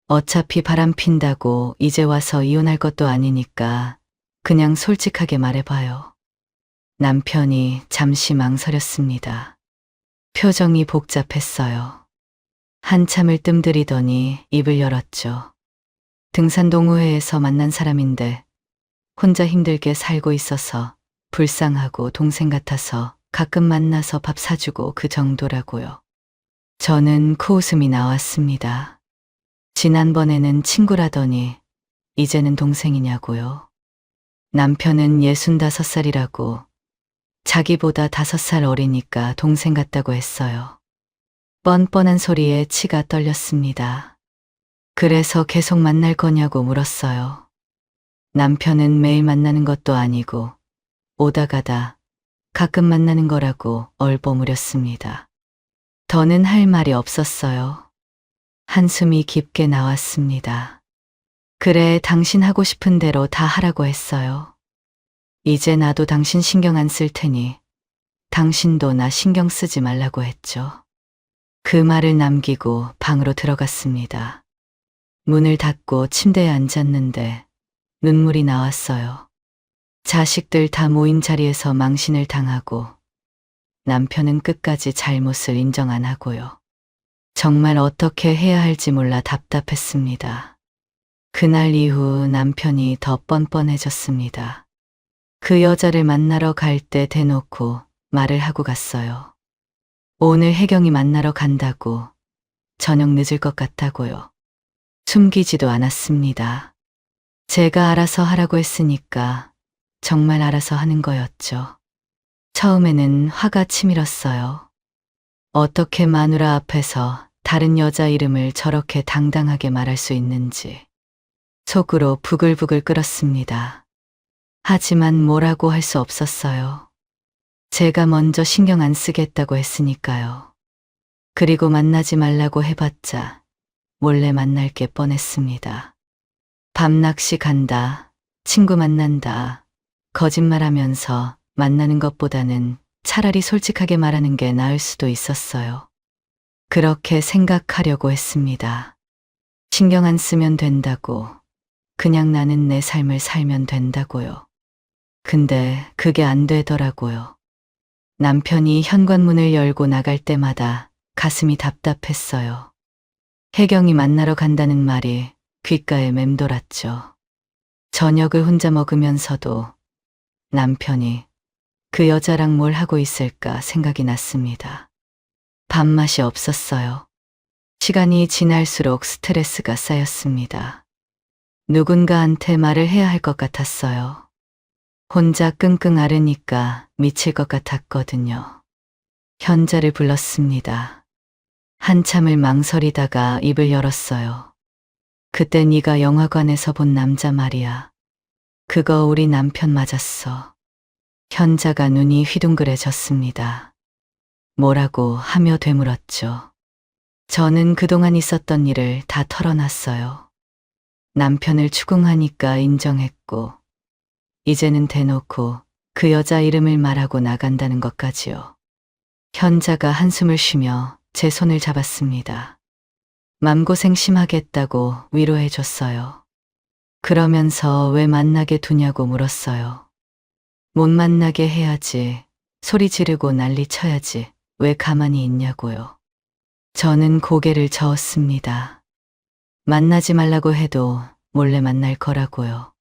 Speaker 2: 어차피 바람 핀다고 이제 와서 이혼할 것도 아니니까 그냥 솔직하게 말해봐요. 남편이 잠시 망설였습니다. 표정이 복잡했어요. 한참을 뜸들이더니 입을 열었죠. 등산동호회에서 만난 사람인데 혼자 힘들게 살고 있어서 불쌍하고 동생 같아서 가끔 만나서 밥 사주고 그 정도라고요. 저는 코웃음이 나왔습니다. 지난번에는 친구라더니 이제는 동생이냐고요. 남편은 65살이라고 자기보다 5살 어리니까 동생 같다고 했어요. 뻔뻔한 소리에 치가 떨렸습니다. 그래서 계속 만날 거냐고 물었어요. 남편은 매일 만나는 것도 아니고 오다 가다 가끔 만나는 거라고 얼버무렸습니다. 더는 할 말이 없었어요. 한숨이 깊게 나왔습니다. 그래, 당신 하고 싶은 대로 다 하라고 했어요. 이제 나도 당신 신경 안 쓸 테니 당신도 나 신경 쓰지 말라고 했죠. 그 말을 남기고 방으로 들어갔습니다. 문을 닫고 침대에 앉았는데 눈물이 나왔어요. 자식들 다 모인 자리에서 망신을 당하고 남편은 끝까지 잘못을 인정 안 하고요. 정말 어떻게 해야 할지 몰라 답답했습니다. 그날 이후 남편이 더 뻔뻔해졌습니다. 그 여자를 만나러 갈 때 대놓고 말을 하고 갔어요. 오늘 혜경이 만나러 간다고 저녁 늦을 것 같다고요. 숨기지도 않았습니다. 제가 알아서 하라고 했으니까 정말 알아서 하는 거였죠. 처음에는 화가 치밀었어요. 어떻게 마누라 앞에서 다른 여자 이름을 저렇게 당당하게 말할 수 있는지. 속으로 부글부글 끓었습니다. 하지만 뭐라고 할 수 없었어요. 제가 먼저 신경 안 쓰겠다고 했으니까요. 그리고 만나지 말라고 해봤자 몰래 만날 게 뻔했습니다. 밤낚시 간다, 친구 만난다, 거짓말하면서 만나는 것보다는 차라리 솔직하게 말하는 게 나을 수도 있었어요. 그렇게 생각하려고 했습니다. 신경 안 쓰면 된다고, 그냥 나는 내 삶을 살면 된다고요. 근데 그게 안 되더라고요. 남편이 현관문을 열고 나갈 때마다 가슴이 답답했어요. 혜경이 만나러 간다는 말이 귓가에 맴돌았죠. 저녁을 혼자 먹으면서도 남편이 그 여자랑 뭘 하고 있을까 생각이 났습니다. 밥맛이 없었어요. 시간이 지날수록 스트레스가 쌓였습니다. 누군가한테 말을 해야 할 것 같았어요. 혼자 끙끙 앓으니까 미칠 것 같았거든요. 현자를 불렀습니다. 한참을 망설이다가 입을 열었어요. 그때 네가 영화관에서 본 남자 말이야. 그거 우리 남편 맞았어. 현자가 눈이 휘둥그레졌습니다. 뭐라고 하며 되물었죠. 저는 그동안 있었던 일을 다 털어놨어요. 남편을 추궁하니까 인정했고, 이제는 대놓고 그 여자 이름을 말하고 나간다는 것까지요. 현자가 한숨을 쉬며 제 손을 잡았습니다. 맘고생 심하겠다고 위로해줬어요. 그러면서 왜 만나게 두냐고 물었어요. 못 만나게 해야지, 소리 지르고 난리 쳐야지, 왜 가만히 있냐고요. 저는 고개를 저었습니다. 만나지 말라고 해도 몰래 만날 거라고요.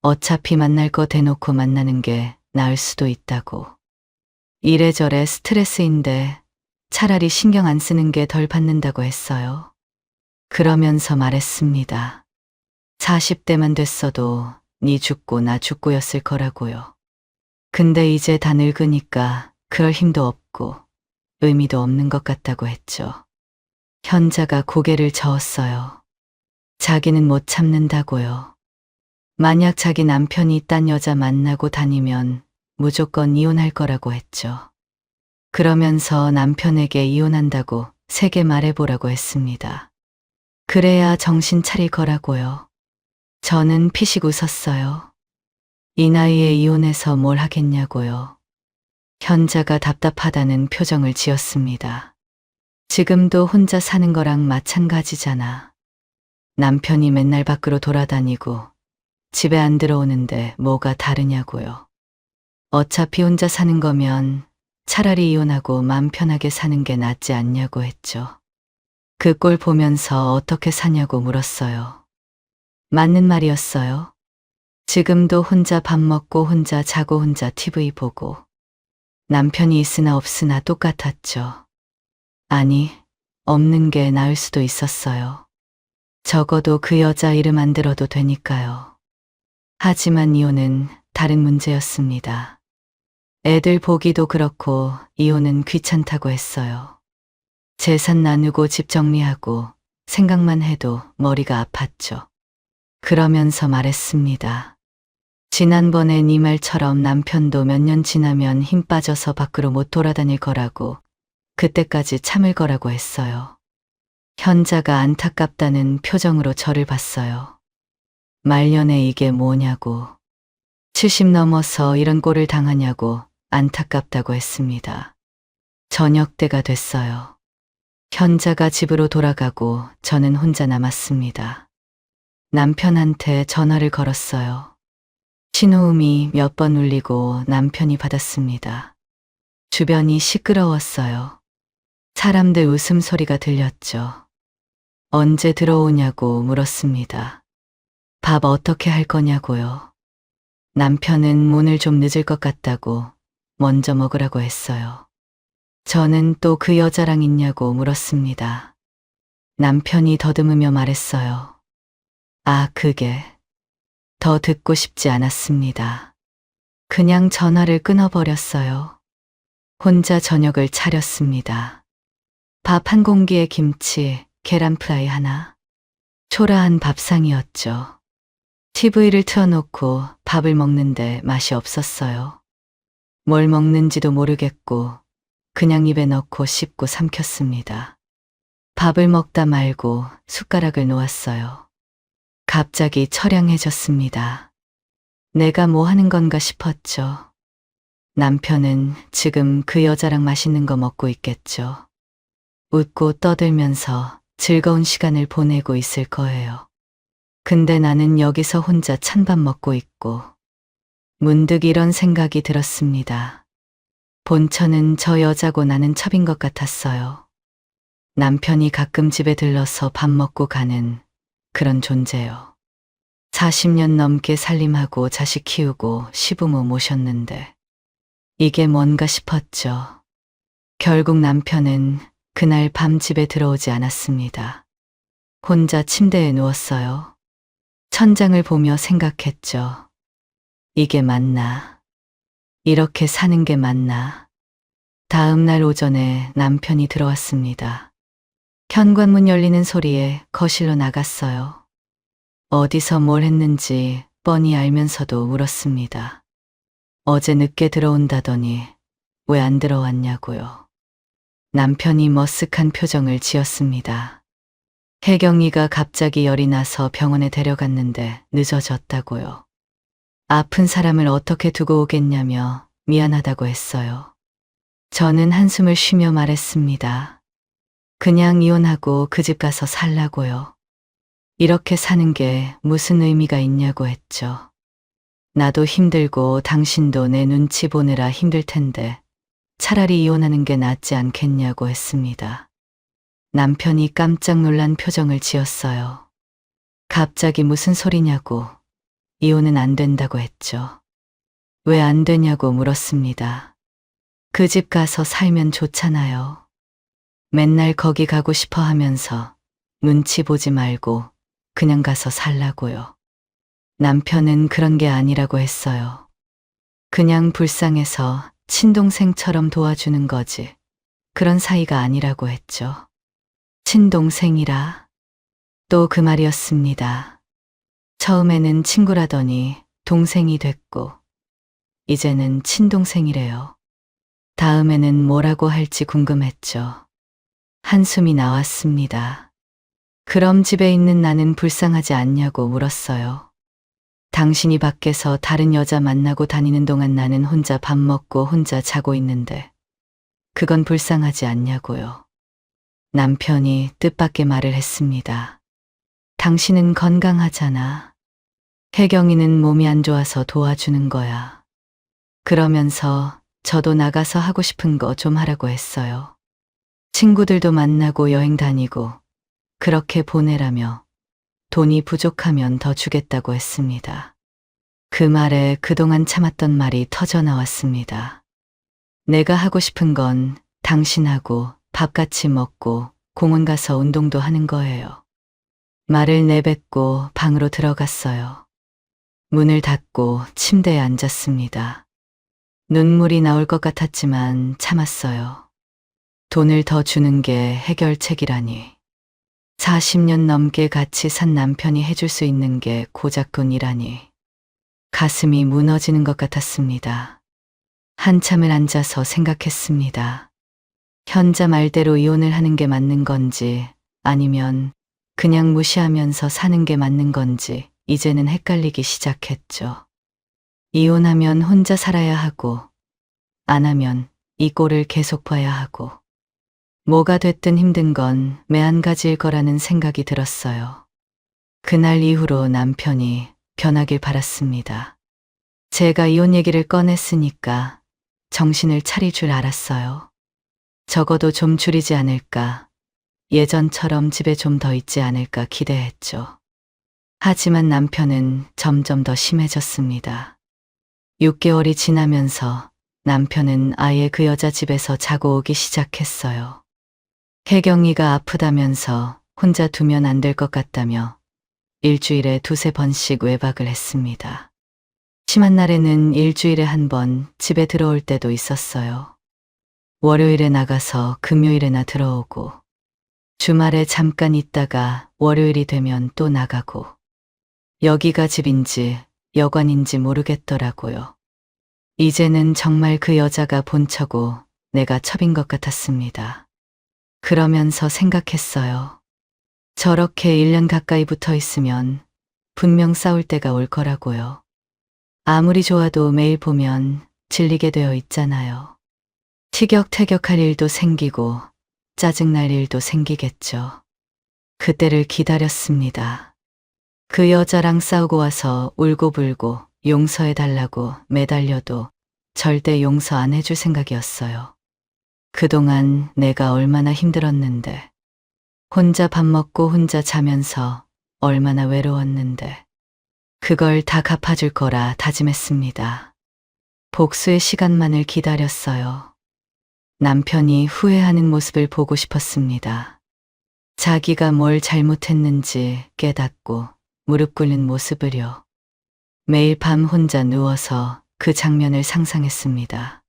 Speaker 2: 어차피 만날 거 대놓고 만나는 게 나을 수도 있다고. 이래저래 스트레스인데 차라리 신경 안 쓰는 게 덜 받는다고 했어요. 그러면서 말했습니다. 40대만 됐어도 니 죽고 나 죽고였을 거라고요. 근데 이제 다 늙으니까 그럴 힘도 없고 의미도 없는 것 같다고 했죠. 현자가 고개를 저었어요. 자기는 못 참는다고요. 만약 자기 남편이 딴 여자 만나고 다니면 무조건 이혼할 거라고 했죠. 그러면서 남편에게 이혼한다고 세게 말해보라고 했습니다. 그래야 정신 차릴 거라고요. 저는 피식 웃었어요. 이 나이에 이혼해서 뭘 하겠냐고요. 현자가 답답하다는 표정을 지었습니다. 지금도 혼자 사는 거랑 마찬가지잖아. 남편이 맨날 밖으로 돌아다니고 집에 안 들어오는데 뭐가 다르냐고요. 어차피 혼자 사는 거면 차라리 이혼하고 맘 편하게 사는 게 낫지 않냐고 했죠. 그 꼴 보면서 어떻게 사냐고 물었어요. 맞는 말이었어요. 지금도 혼자 밥 먹고 혼자 자고 혼자 TV 보고 남편이 있으나 없으나 똑같았죠. 아니, 없는 게 나을 수도 있었어요. 적어도 그 여자 이름 안 들어도 되니까요. 하지만 이혼은 다른 문제였습니다. 애들 보기도 그렇고 이혼은 귀찮다고 했어요. 재산 나누고 집 정리하고 생각만 해도 머리가 아팠죠. 그러면서 말했습니다. 지난번에 네 말처럼 남편도 몇 년 지나면 힘 빠져서 밖으로 못 돌아다닐 거라고, 그때까지 참을 거라고 했어요. 현자가 안타깝다는 표정으로 저를 봤어요. 말년에 이게 뭐냐고, 70 넘어서 이런 꼴을 당하냐고 안타깝다고 했습니다. 저녁 때가 됐어요. 현자가 집으로 돌아가고 저는 혼자 남았습니다. 남편한테 전화를 걸었어요. 신호음이 몇 번 울리고 남편이 받았습니다. 주변이 시끄러웠어요. 사람들 웃음소리가 들렸죠. 언제 들어오냐고 물었습니다. 밥 어떻게 할 거냐고요. 남편은 문을 좀 늦을 것 같다고 먼저 먹으라고 했어요. 저는 또 그 여자랑 있냐고 물었습니다. 남편이 더듬으며 말했어요. 아, 그게 더 듣고 싶지 않았습니다. 그냥 전화를 끊어버렸어요. 혼자 저녁을 차렸습니다. 밥 한 공기에 김치, 계란 프라이 하나. 초라한 밥상이었죠. TV를 틀어놓고 밥을 먹는데 맛이 없었어요. 뭘 먹는지도 모르겠고 그냥 입에 넣고 씹고 삼켰습니다. 밥을 먹다 말고 숟가락을 놓았어요. 갑자기 처량해졌습니다. 내가 뭐 하는 건가 싶었죠. 남편은 지금 그 여자랑 맛있는 거 먹고 있겠죠. 웃고 떠들면서 즐거운 시간을 보내고 있을 거예요. 근데 나는 여기서 혼자 찬밥 먹고 있고 문득 이런 생각이 들었습니다. 본처는 저 여자고 나는 첩인 것 같았어요. 남편이 가끔 집에 들러서 밥 먹고 가는 그런 존재요. 40년 넘게 살림하고 자식 키우고 시부모 모셨는데 이게 뭔가 싶었죠. 결국 남편은 그날 밤 집에 들어오지 않았습니다. 혼자 침대에 누웠어요. 천장을 보며 생각했죠. 이게 맞나? 이렇게 사는 게 맞나? 다음 날 오전에 남편이 들어왔습니다. 현관문 열리는 소리에 거실로 나갔어요. 어디서 뭘 했는지 뻔히 알면서도 울었습니다. 어제 늦게 들어온다더니 왜 안 들어왔냐고요. 남편이 머쓱한 표정을 지었습니다. 혜경이가 갑자기 열이 나서 병원에 데려갔는데 늦어졌다고요. 아픈 사람을 어떻게 두고 오겠냐며 미안하다고 했어요. 저는 한숨을 쉬며 말했습니다. 그냥 이혼하고 그 집 가서 살라고요. 이렇게 사는 게 무슨 의미가 있냐고 했죠. 나도 힘들고 당신도 내 눈치 보느라 힘들 텐데 차라리 이혼하는 게 낫지 않겠냐고 했습니다. 남편이 깜짝 놀란 표정을 지었어요. 갑자기 무슨 소리냐고, 이혼은 안 된다고 했죠. 왜 안 되냐고 물었습니다. 그 집 가서 살면 좋잖아요. 맨날 거기 가고 싶어 하면서 눈치 보지 말고 그냥 가서 살라고요. 남편은 그런 게 아니라고 했어요. 그냥 불쌍해서 친동생처럼 도와주는 거지. 그런 사이가 아니라고 했죠. 친동생이라 또 그 말이었습니다. 처음에는 친구라더니 동생이 됐고 이제는 친동생이래요. 다음에는 뭐라고 할지 궁금했죠. 한숨이 나왔습니다. 그럼 집에 있는 나는 불쌍하지 않냐고 물었어요. 당신이 밖에서 다른 여자 만나고 다니는 동안 나는 혼자 밥 먹고 혼자 자고 있는데 그건 불쌍하지 않냐고요. 남편이 뜻밖의 말을 했습니다. 당신은 건강하잖아. 혜경이는 몸이 안 좋아서 도와주는 거야. 그러면서 저도 나가서 하고 싶은 거 좀 하라고 했어요. 친구들도 만나고 여행 다니고 그렇게 보내라며 돈이 부족하면 더 주겠다고 했습니다. 그 말에 그동안 참았던 말이 터져 나왔습니다. 내가 하고 싶은 건 당신하고 밥 같이 먹고 공원 가서 운동도 하는 거예요. 말을 내뱉고 방으로 들어갔어요. 문을 닫고 침대에 앉았습니다. 눈물이 나올 것 같았지만 참았어요. 돈을 더 주는 게 해결책이라니. 40년 넘게 같이 산 남편이 해줄 수 있는 게 고작 돈이라니. 가슴이 무너지는 것 같았습니다. 한참을 앉아서 생각했습니다. 현자 말대로 이혼을 하는 게 맞는 건지 아니면 그냥 무시하면서 사는 게 맞는 건지 이제는 헷갈리기 시작했죠. 이혼하면 혼자 살아야 하고 안 하면 이 꼴을 계속 봐야 하고 뭐가 됐든 힘든 건 매한가지일 거라는 생각이 들었어요. 그날 이후로 남편이 변하길 바랐습니다. 제가 이혼 얘기를 꺼냈으니까 정신을 차릴 줄 알았어요. 적어도 좀 줄이지 않을까, 예전처럼 집에 좀 더 있지 않을까 기대했죠. 하지만 남편은 점점 더 심해졌습니다. 6개월이 지나면서 남편은 아예 그 여자 집에서 자고 오기 시작했어요. 혜경이가 아프다면서 혼자 두면 안 될 것 같다며 일주일에 두세 번씩 외박을 했습니다. 심한 날에는 일주일에 한 번 집에 들어올 때도 있었어요. 월요일에 나가서 금요일에나 들어오고, 주말에 잠깐 있다가 월요일이 되면 또 나가고, 여기가 집인지 여관인지 모르겠더라고요. 이제는 정말 그 여자가 본처고 내가 첩인 것 같았습니다. 그러면서 생각했어요. 저렇게 1년 가까이 붙어 있으면 분명 싸울 때가 올 거라고요. 아무리 좋아도 매일 보면 질리게 되어 있잖아요. 티격태격할 일도 생기고 짜증날 일도 생기겠죠. 그때를 기다렸습니다. 그 여자랑 싸우고 와서 울고불고 용서해달라고 매달려도 절대 용서 안 해줄 생각이었어요. 그동안 내가 얼마나 힘들었는데, 혼자 밥 먹고 혼자 자면서 얼마나 외로웠는데, 그걸 다 갚아줄 거라 다짐했습니다. 복수의 시간만을 기다렸어요. 남편이 후회하는 모습을 보고 싶었습니다. 자기가 뭘 잘못했는지 깨닫고 무릎 꿇는 모습을요. 매일 밤 혼자 누워서 그 장면을 상상했습니다.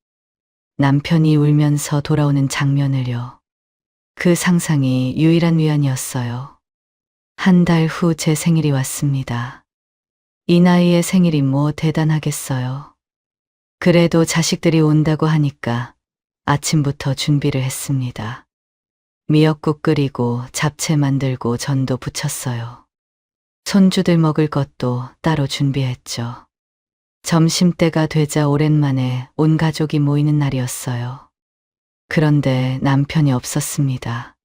Speaker 2: 남편이 울면서 돌아오는 장면을요. 그 상상이 유일한 위안이었어요. 한 달 후 제 생일이 왔습니다. 이 나이에 생일이 뭐 대단하겠어요. 그래도 자식들이 온다고 하니까 아침부터 준비를 했습니다. 미역국 끓이고 잡채 만들고 전도 부쳤어요. 손주들 먹을 것도 따로 준비했죠. 점심때가 되자 오랜만에 온 가족이 모이는 날이었어요. 그런데 남편이 없었습니다.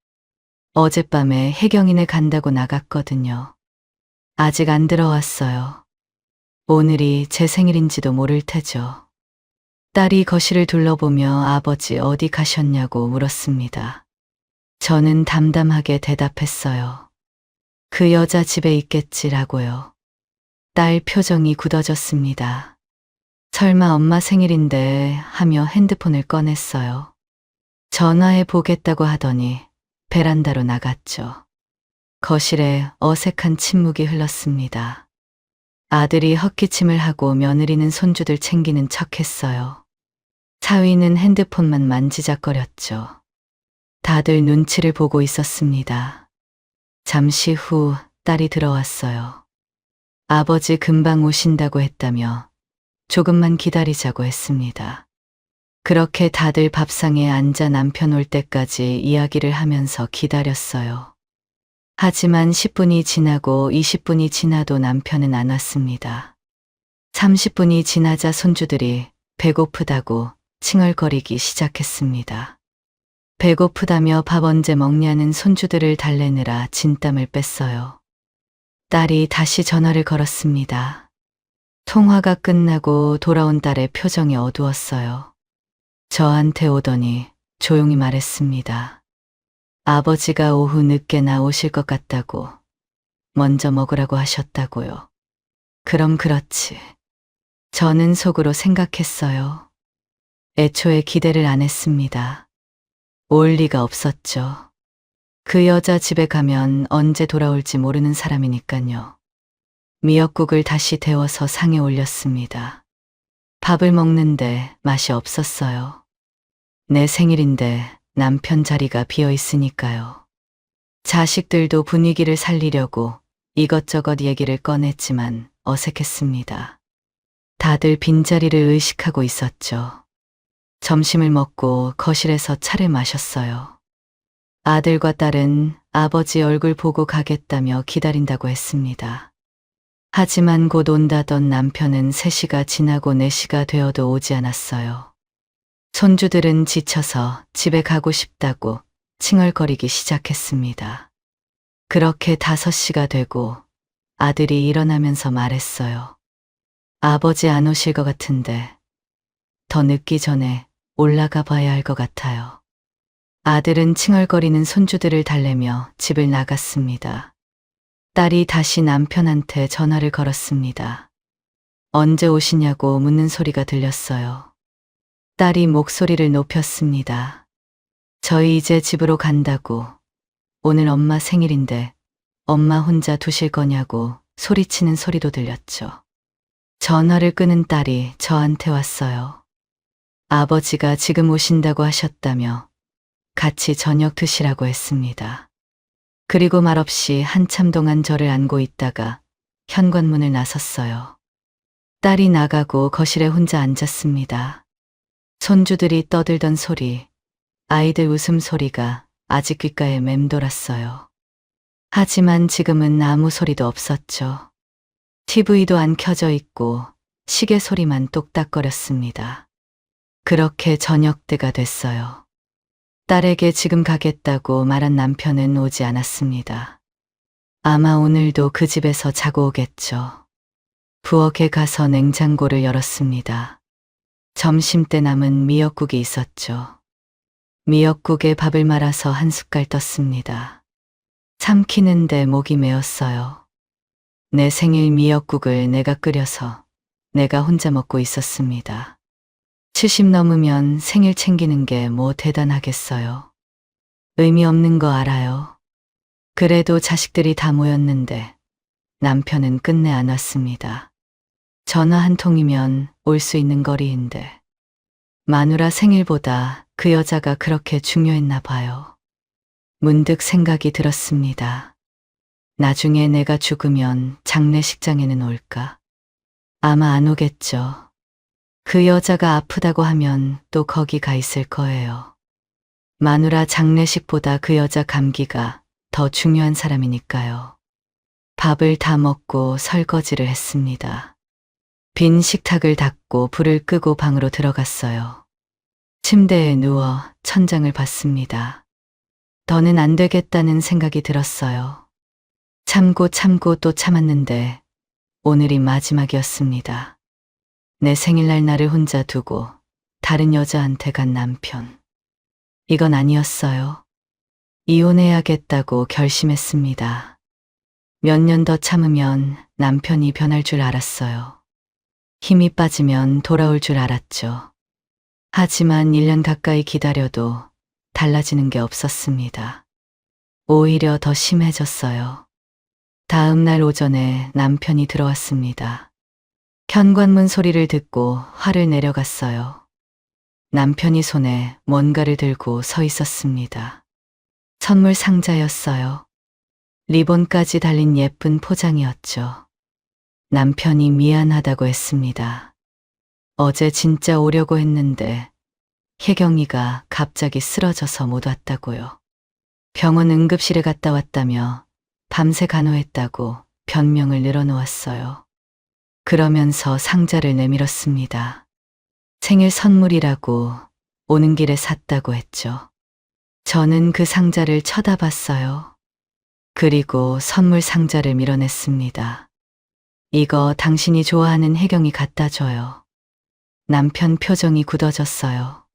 Speaker 2: 어젯밤에 해경인에 간다고 나갔거든요. 아직 안 들어왔어요. 오늘이 제 생일인지도 모를 테죠. 딸이 거실을 둘러보며 아버지 어디 가셨냐고 물었습니다. 저는 담담하게 대답했어요. 그 여자 집에 있겠지라고요. 딸 표정이 굳어졌습니다. 설마 엄마 생일인데 하며 핸드폰을 꺼냈어요. 전화해 보겠다고 하더니 베란다로 나갔죠. 거실에 어색한 침묵이 흘렀습니다. 아들이 헛기침을 하고 며느리는 손주들 챙기는 척했어요. 사위는 핸드폰만 만지작거렸죠. 다들 눈치를 보고 있었습니다. 잠시 후 딸이 들어왔어요. 아버지 금방 오신다고 했다며 조금만 기다리자고 했습니다. 그렇게 다들 밥상에 앉아 남편 올 때까지 이야기를 하면서 기다렸어요. 하지만 10분이 지나고 20분이 지나도 남편은 안 왔습니다. 30분이 지나자 손주들이 배고프다고 칭얼거리기 시작했습니다. 배고프다며 밥 언제 먹냐는 손주들을 달래느라 진땀을 뺐어요. 딸이 다시 전화를 걸었습니다. 통화가 끝나고 돌아온 딸의 표정이 어두웠어요. 저한테 오더니 조용히 말했습니다. 아버지가 오후 늦게나 오실 것 같다고, 먼저 먹으라고 하셨다고요. 그럼 그렇지. 저는 속으로 생각했어요. 애초에 기대를 안 했습니다. 올 리가 없었죠. 그 여자 집에 가면 언제 돌아올지 모르는 사람이니까요. 미역국을 다시 데워서 상에 올렸습니다. 밥을 먹는데 맛이 없었어요. 내 생일인데 남편 자리가 비어 있으니까요. 자식들도 분위기를 살리려고 이것저것 얘기를 꺼냈지만 어색했습니다. 다들 빈자리를 의식하고 있었죠. 점심을 먹고 거실에서 차를 마셨어요. 아들과 딸은 아버지 얼굴 보고 가겠다며 기다린다고 했습니다. 하지만 곧 온다던 남편은 3시가 지나고 4시가 되어도 오지 않았어요. 손주들은 지쳐서 집에 가고 싶다고 칭얼거리기 시작했습니다. 그렇게 5시가 되고 아들이 일어나면서 말했어요. 아버지 안 오실 것 같은데 더 늦기 전에 올라가 봐야 할 것 같아요. 아들은 칭얼거리는 손주들을 달래며 집을 나갔습니다. 딸이 다시 남편한테 전화를 걸었습니다. 언제 오시냐고 묻는 소리가 들렸어요. 딸이 목소리를 높였습니다. 저희 이제 집으로 간다고. 오늘 엄마 생일인데 엄마 혼자 두실 거냐고 소리치는 소리도 들렸죠. 전화를 끄는 딸이 저한테 왔어요. 아버지가 지금 오신다고 하셨다며 같이 저녁 드시라고 했습니다. 그리고 말없이 한참 동안 저를 안고 있다가 현관문을 나섰어요. 딸이 나가고 거실에 혼자 앉았습니다. 손주들이 떠들던 소리, 아이들 웃음소리가 아직 귓가에 맴돌았어요. 하지만 지금은 아무 소리도 없었죠. TV도 안 켜져 있고 시계 소리만 똑딱거렸습니다. 그렇게 저녁 때가 됐어요. 딸에게 지금 가겠다고 말한 남편은 오지 않았습니다. 아마 오늘도 그 집에서 자고 오겠죠. 부엌에 가서 냉장고를 열었습니다. 점심때 남은 미역국이 있었죠. 미역국에 밥을 말아서 한 숟갈 떴습니다. 삼키는데 목이 메었어요. 내 생일 미역국을 내가 끓여서 내가 혼자 먹고 있었습니다. 70 넘으면 생일 챙기는 게 뭐 대단하겠어요. 의미 없는 거 알아요. 그래도 자식들이 다 모였는데 남편은 끝내 안 왔습니다. 전화 한 통이면 올 수 있는 거리인데 마누라 생일보다 그 여자가 그렇게 중요했나 봐요. 문득 생각이 들었습니다. 나중에 내가 죽으면 장례식장에는 올까? 아마 안 오겠죠. 그 여자가 아프다고 하면 또 거기 가 있을 거예요. 마누라 장례식보다 그 여자 감기가 더 중요한 사람이니까요. 밥을 다 먹고 설거지를 했습니다. 빈 식탁을 닦고 불을 끄고 방으로 들어갔어요. 침대에 누워 천장을 봤습니다. 더는 안 되겠다는 생각이 들었어요. 참고 또 참았는데 오늘이 마지막이었습니다. 내 생일날 나를 혼자 두고 다른 여자한테 간 남편. 이건 아니었어요. 이혼해야겠다고 결심했습니다. 몇 년 더 참으면 남편이 변할 줄 알았어요. 힘이 빠지면 돌아올 줄 알았죠. 하지만 1년 가까이 기다려도 달라지는 게 없었습니다. 오히려 더 심해졌어요. 다음 날 오전에 남편이 들어왔습니다. 현관문 소리를 듣고 화를 내려갔어요. 남편이 손에 뭔가를 들고 서 있었습니다. 선물 상자였어요. 리본까지 달린 예쁜 포장이었죠. 남편이 미안하다고 했습니다. 어제 진짜 오려고 했는데 혜경이가 갑자기 쓰러져서 못 왔다고요. 병원 응급실에 갔다 왔다며 밤새 간호했다고 변명을 늘어놓았어요. 그러면서 상자를 내밀었습니다. 생일 선물이라고 오는 길에 샀다고 했죠. 저는 그 상자를 쳐다봤어요. 그리고 선물 상자를 밀어냈습니다. 이거 당신이 좋아하는 혜경이 갖다 줘요. 남편 표정이 굳어졌어요.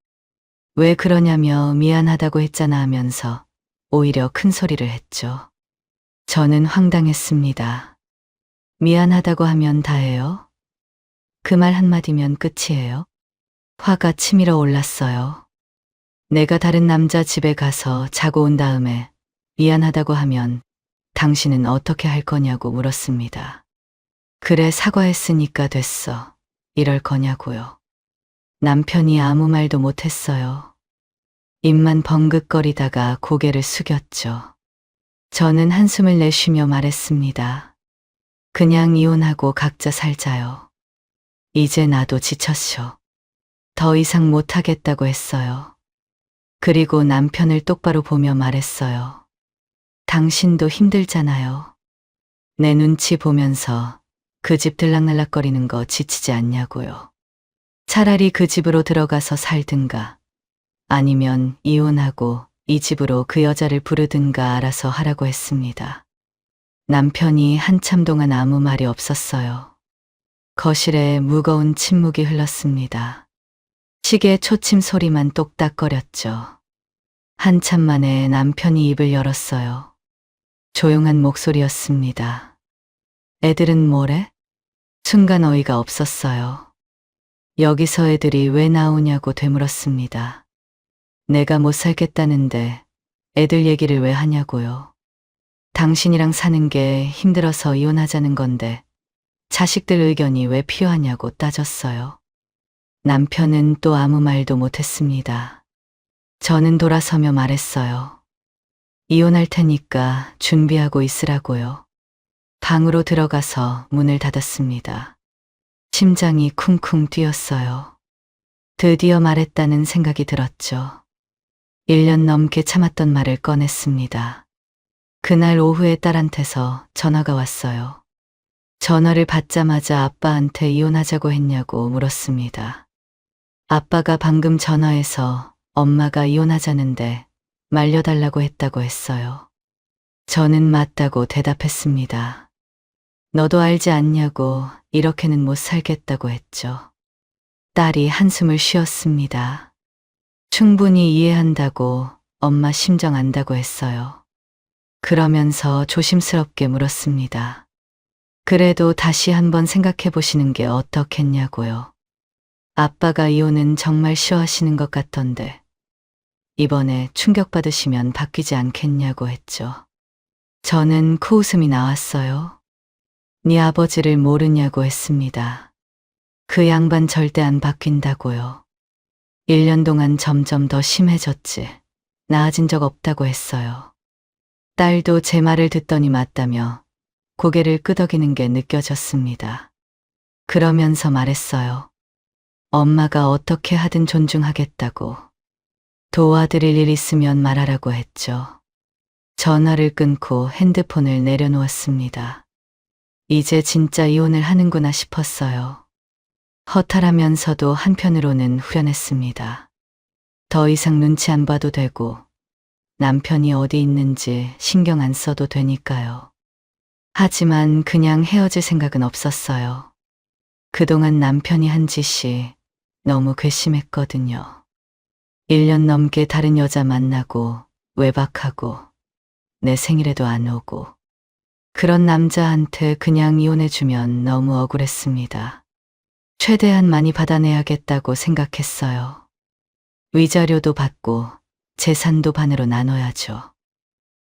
Speaker 2: 왜 그러냐며 미안하다고 했잖아 하면서 오히려 큰 소리를 했죠. 저는 황당했습니다. 미안하다고 하면 다예요? 그 말 한마디면 끝이에요? 화가 치밀어 올랐어요. 내가 다른 남자 집에 가서 자고 온 다음에 미안하다고 하면 당신은 어떻게 할 거냐고 물었습니다. 그래, 사과했으니까 됐어. 이럴 거냐고요. 남편이 아무 말도 못했어요. 입만 벙긋거리다가 고개를 숙였죠. 저는 한숨을 내쉬며 말했습니다. 그냥 이혼하고 각자 살자요. 이제 나도 지쳤어. 더 이상 못하겠다고 했어요. 그리고 남편을 똑바로 보며 말했어요. 당신도 힘들잖아요. 내 눈치 보면서 그 집 들락날락거리는 거 지치지 않냐고요. 차라리 그 집으로 들어가서 살든가 아니면 이혼하고 이 집으로 그 여자를 부르든가 알아서 하라고 했습니다. 남편이 한참 동안 아무 말이 없었어요. 거실에 무거운 침묵이 흘렀습니다. 시계 초침 소리만 똑딱거렸죠. 한참 만에 남편이 입을 열었어요. 조용한 목소리였습니다. 애들은 뭐래? 순간 어이가 없었어요. 여기서 애들이 왜 나오냐고 되물었습니다. 내가 못 살겠다는데 애들 얘기를 왜 하냐고요. 당신이랑 사는 게 힘들어서 이혼하자는 건데 자식들 의견이 왜 필요하냐고 따졌어요. 남편은 또 아무 말도 못했습니다. 저는 돌아서며 말했어요. 이혼할 테니까 준비하고 있으라고요. 방으로 들어가서 문을 닫았습니다. 심장이 쿵쿵 뛰었어요. 드디어 말했다는 생각이 들었죠. 1년 넘게 참았던 말을 꺼냈습니다. 그날 오후에 딸한테서 전화가 왔어요. 전화를 받자마자 아빠한테 이혼하자고 했냐고 물었습니다. 아빠가 방금 전화해서 엄마가 이혼하자는데 말려달라고 했다고 했어요. 저는 맞다고 대답했습니다. 너도 알지 않냐고 이렇게는 못 살겠다고 했죠. 딸이 한숨을 쉬었습니다. 충분히 이해한다고 엄마 심정 안다고 했어요. 그러면서 조심스럽게 물었습니다. 그래도 다시 한번 생각해 보시는 게 어떻겠냐고요. 아빠가 이혼은 정말 싫어하시는 것 같던데 이번에 충격받으시면 바뀌지 않겠냐고 했죠. 저는 코웃음이 나왔어요. 네 아버지를 모르냐고 했습니다. 그 양반 절대 안 바뀐다고요. 1년 동안 점점 더 심해졌지. 나아진 적 없다고 했어요. 딸도 제 말을 듣더니 맞다며 고개를 끄덕이는 게 느껴졌습니다. 그러면서 말했어요. 엄마가 어떻게 하든 존중하겠다고. 도와드릴 일 있으면 말하라고 했죠. 전화를 끊고 핸드폰을 내려놓았습니다. 이제 진짜 이혼을 하는구나 싶었어요. 허탈하면서도 한편으로는 후련했습니다. 더 이상 눈치 안 봐도 되고 남편이 어디 있는지 신경 안 써도 되니까요. 하지만 그냥 헤어질 생각은 없었어요. 그동안 남편이 한 짓이 너무 괘씸했거든요. 1년 넘게 다른 여자 만나고 외박하고 내 생일에도 안 오고 그런 남자한테 그냥 이혼해주면 너무 억울했습니다. 최대한 많이 받아내야겠다고 생각했어요. 위자료도 받고 재산도 반으로 나눠야죠.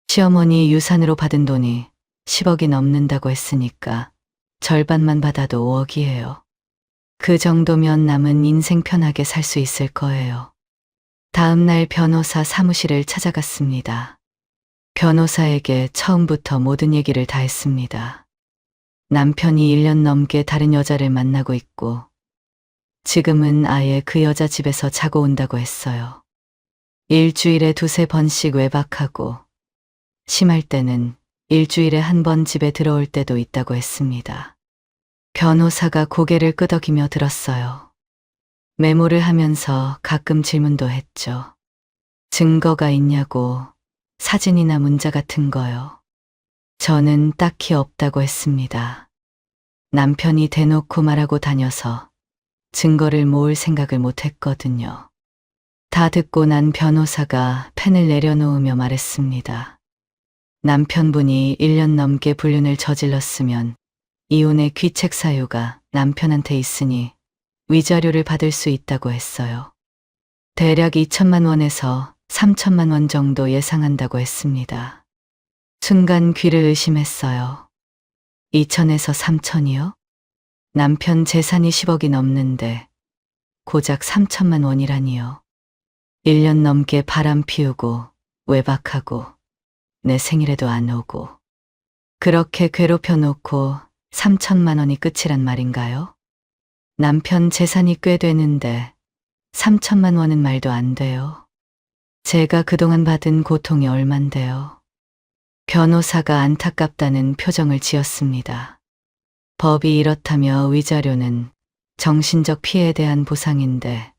Speaker 2: 시어머니 유산으로 받은 돈이 10억이 넘는다고 했으니까 절반만 받아도 5억이에요. 그 정도면 남은 인생 편하게 살 수 있을 거예요. 다음 날 변호사 사무실을 찾아갔습니다. 변호사에게 처음부터 모든 얘기를 다 했습니다. 남편이 1년 넘게 다른 여자를 만나고 있고 지금은 아예 그 여자 집에서 자고 온다고 했어요. 일주일에 2~3번씩 외박하고 심할 때는 일주일에 1번 집에 들어올 때도 있다고 했습니다. 변호사가 고개를 끄덕이며 들었어요. 메모를 하면서 가끔 질문도 했죠. 증거가 있냐고, 사진이나 문자 같은 거요. 저는 딱히 없다고 했습니다. 남편이 대놓고 말하고 다녀서 증거를 모을 생각을 못 했거든요. 다 듣고 난 변호사가 펜을 내려놓으며 말했습니다. 남편분이 1년 넘게 불륜을 저질렀으면 이혼의 귀책 사유가 남편한테 있으니 위자료를 받을 수 있다고 했어요. 대략 2천만 원에서 3천만 원 정도 예상한다고 했습니다. 순간 귀를 의심했어요. 2천에서 3천이요? 남편 재산이 10억이 넘는데 고작 3천만 원이라니요. 1년 넘게 바람 피우고 외박하고 내 생일에도 안 오고 그렇게 괴롭혀 놓고 3천만 원이 끝이란 말인가요? 남편 재산이 꽤 되는데 3천만 원은 말도 안 돼요. 제가 그동안 받은 고통이 얼만데요. 변호사가 안타깝다는 표정을 지었습니다. 법이 이렇다며 위자료는 정신적 피해에 대한 보상인데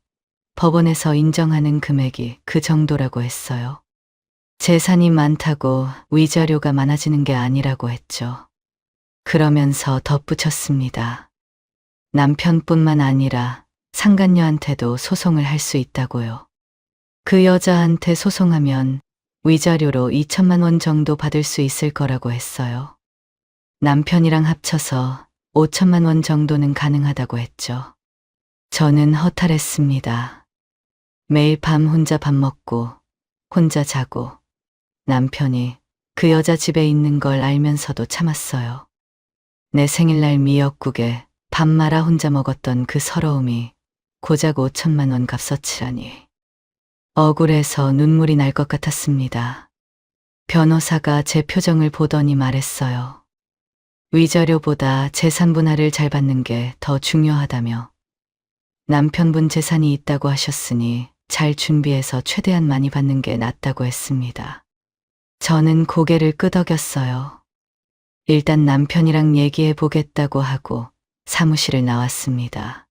Speaker 2: 법원에서 인정하는 금액이 그 정도라고 했어요. 재산이 많다고 위자료가 많아지는 게 아니라고 했죠. 그러면서 덧붙였습니다. 남편뿐만 아니라 상간녀한테도 소송을 할 수 있다고요. 그 여자한테 소송하면 위자료로 2천만 원 정도 받을 수 있을 거라고 했어요. 남편이랑 합쳐서 5천만 원 정도는 가능하다고 했죠. 저는 허탈했습니다. 매일 밤 혼자 밥 먹고 혼자 자고 남편이 그 여자 집에 있는 걸 알면서도 참았어요. 내 생일날 미역국에 밥 말아 혼자 먹었던 그 서러움이 고작 5천만 원 값어치라니. 억울해서 눈물이 날 것 같았습니다. 변호사가 제 표정을 보더니 말했어요. 위자료보다 재산 분할을 잘 받는 게 더 중요하다며. 남편분 재산이 있다고 하셨으니 잘 준비해서 최대한 많이 받는 게 낫다고 했습니다. 저는 고개를 끄덕였어요. 일단 남편이랑 얘기해 보겠다고 하고 사무실을 나왔습니다.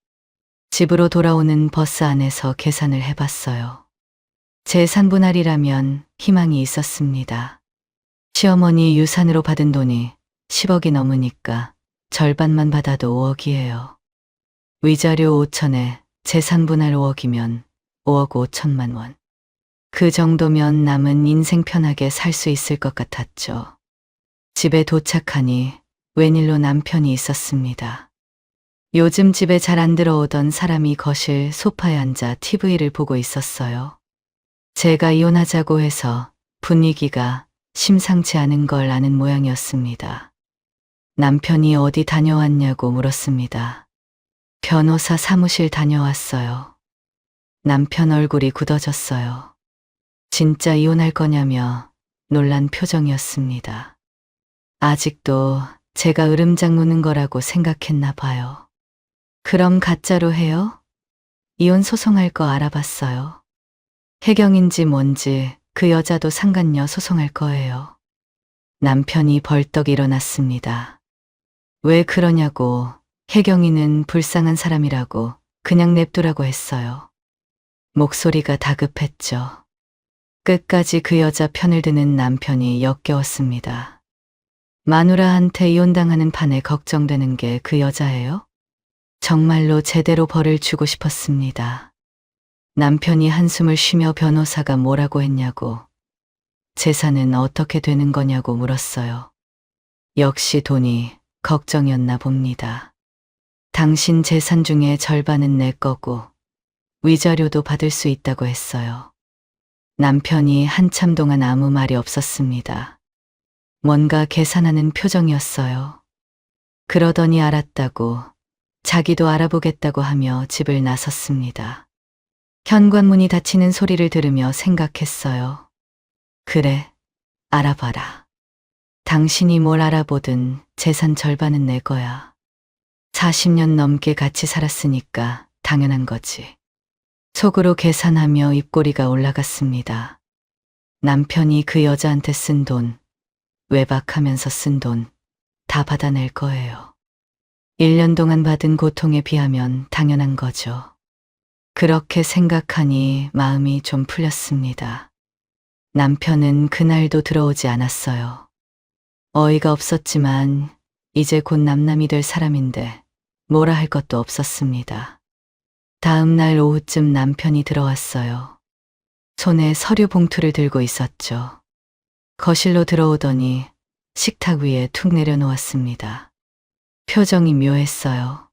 Speaker 2: 집으로 돌아오는 버스 안에서 계산을 해봤어요. 재산 분할이라면 희망이 있었습니다. 시어머니 유산으로 받은 돈이 10억이 넘으니까 절반만 받아도 5억이에요. 위자료 5천에 재산 분할 5억이면 5억 5천만 원. 그 정도면 남은 인생 편하게 살 수 있을 것 같았죠. 집에 도착하니 웬일로 남편이 있었습니다. 요즘 집에 잘 안 들어오던 사람이 거실 소파에 앉아 TV를 보고 있었어요. 제가 이혼하자고 해서 분위기가 심상치 않은 걸 아는 모양이었습니다. 남편이 어디 다녀왔냐고 물었습니다. 변호사 사무실 다녀왔어요. 남편 얼굴이 굳어졌어요. 진짜 이혼할 거냐며 놀란 표정이었습니다. 아직도 제가 으름장 놓는 거라고 생각했나 봐요. 그럼 가짜로 해요? 이혼 소송할 거 알아봤어요. 해경인지 뭔지 그 여자도 상간녀 소송할 거예요. 남편이 벌떡 일어났습니다. 왜 그러냐고. 혜경이는 불쌍한 사람이라고 그냥 냅두라고 했어요. 목소리가 다급했죠. 끝까지 그 여자 편을 드는 남편이 역겨웠습니다. 마누라한테 이혼당하는 판에 걱정되는 게 그 여자예요? 정말로 제대로 벌을 주고 싶었습니다. 남편이 한숨을 쉬며 변호사가 뭐라고 했냐고, 재산은 어떻게 되는 거냐고 물었어요. 역시 돈이 걱정이었나 봅니다. 당신 재산 중에 절반은 내 거고 위자료도 받을 수 있다고 했어요. 남편이 한참 동안 아무 말이 없었습니다. 뭔가 계산하는 표정이었어요. 그러더니 알았다고, 자기도 알아보겠다고 하며 집을 나섰습니다. 현관문이 닫히는 소리를 들으며 생각했어요. 그래, 알아봐라. 당신이 뭘 알아보든 재산 절반은 내 거야. 40년 넘게 같이 살았으니까 당연한 거지. 속으로 계산하며 입꼬리가 올라갔습니다. 남편이 그 여자한테 쓴 돈, 외박하면서 쓴 돈, 다 받아낼 거예요. 1년 동안 받은 고통에 비하면 당연한 거죠. 그렇게 생각하니 마음이 좀 풀렸습니다. 남편은 그날도 들어오지 않았어요. 어이가 없었지만 이제 곧 남남이 될 사람인데 뭐라 할 것도 없었습니다. 다음 날 오후쯤 남편이 들어왔어요. 손에 서류 봉투를 들고 있었죠. 거실로 들어오더니 식탁 위에 툭 내려놓았습니다. 표정이 묘했어요.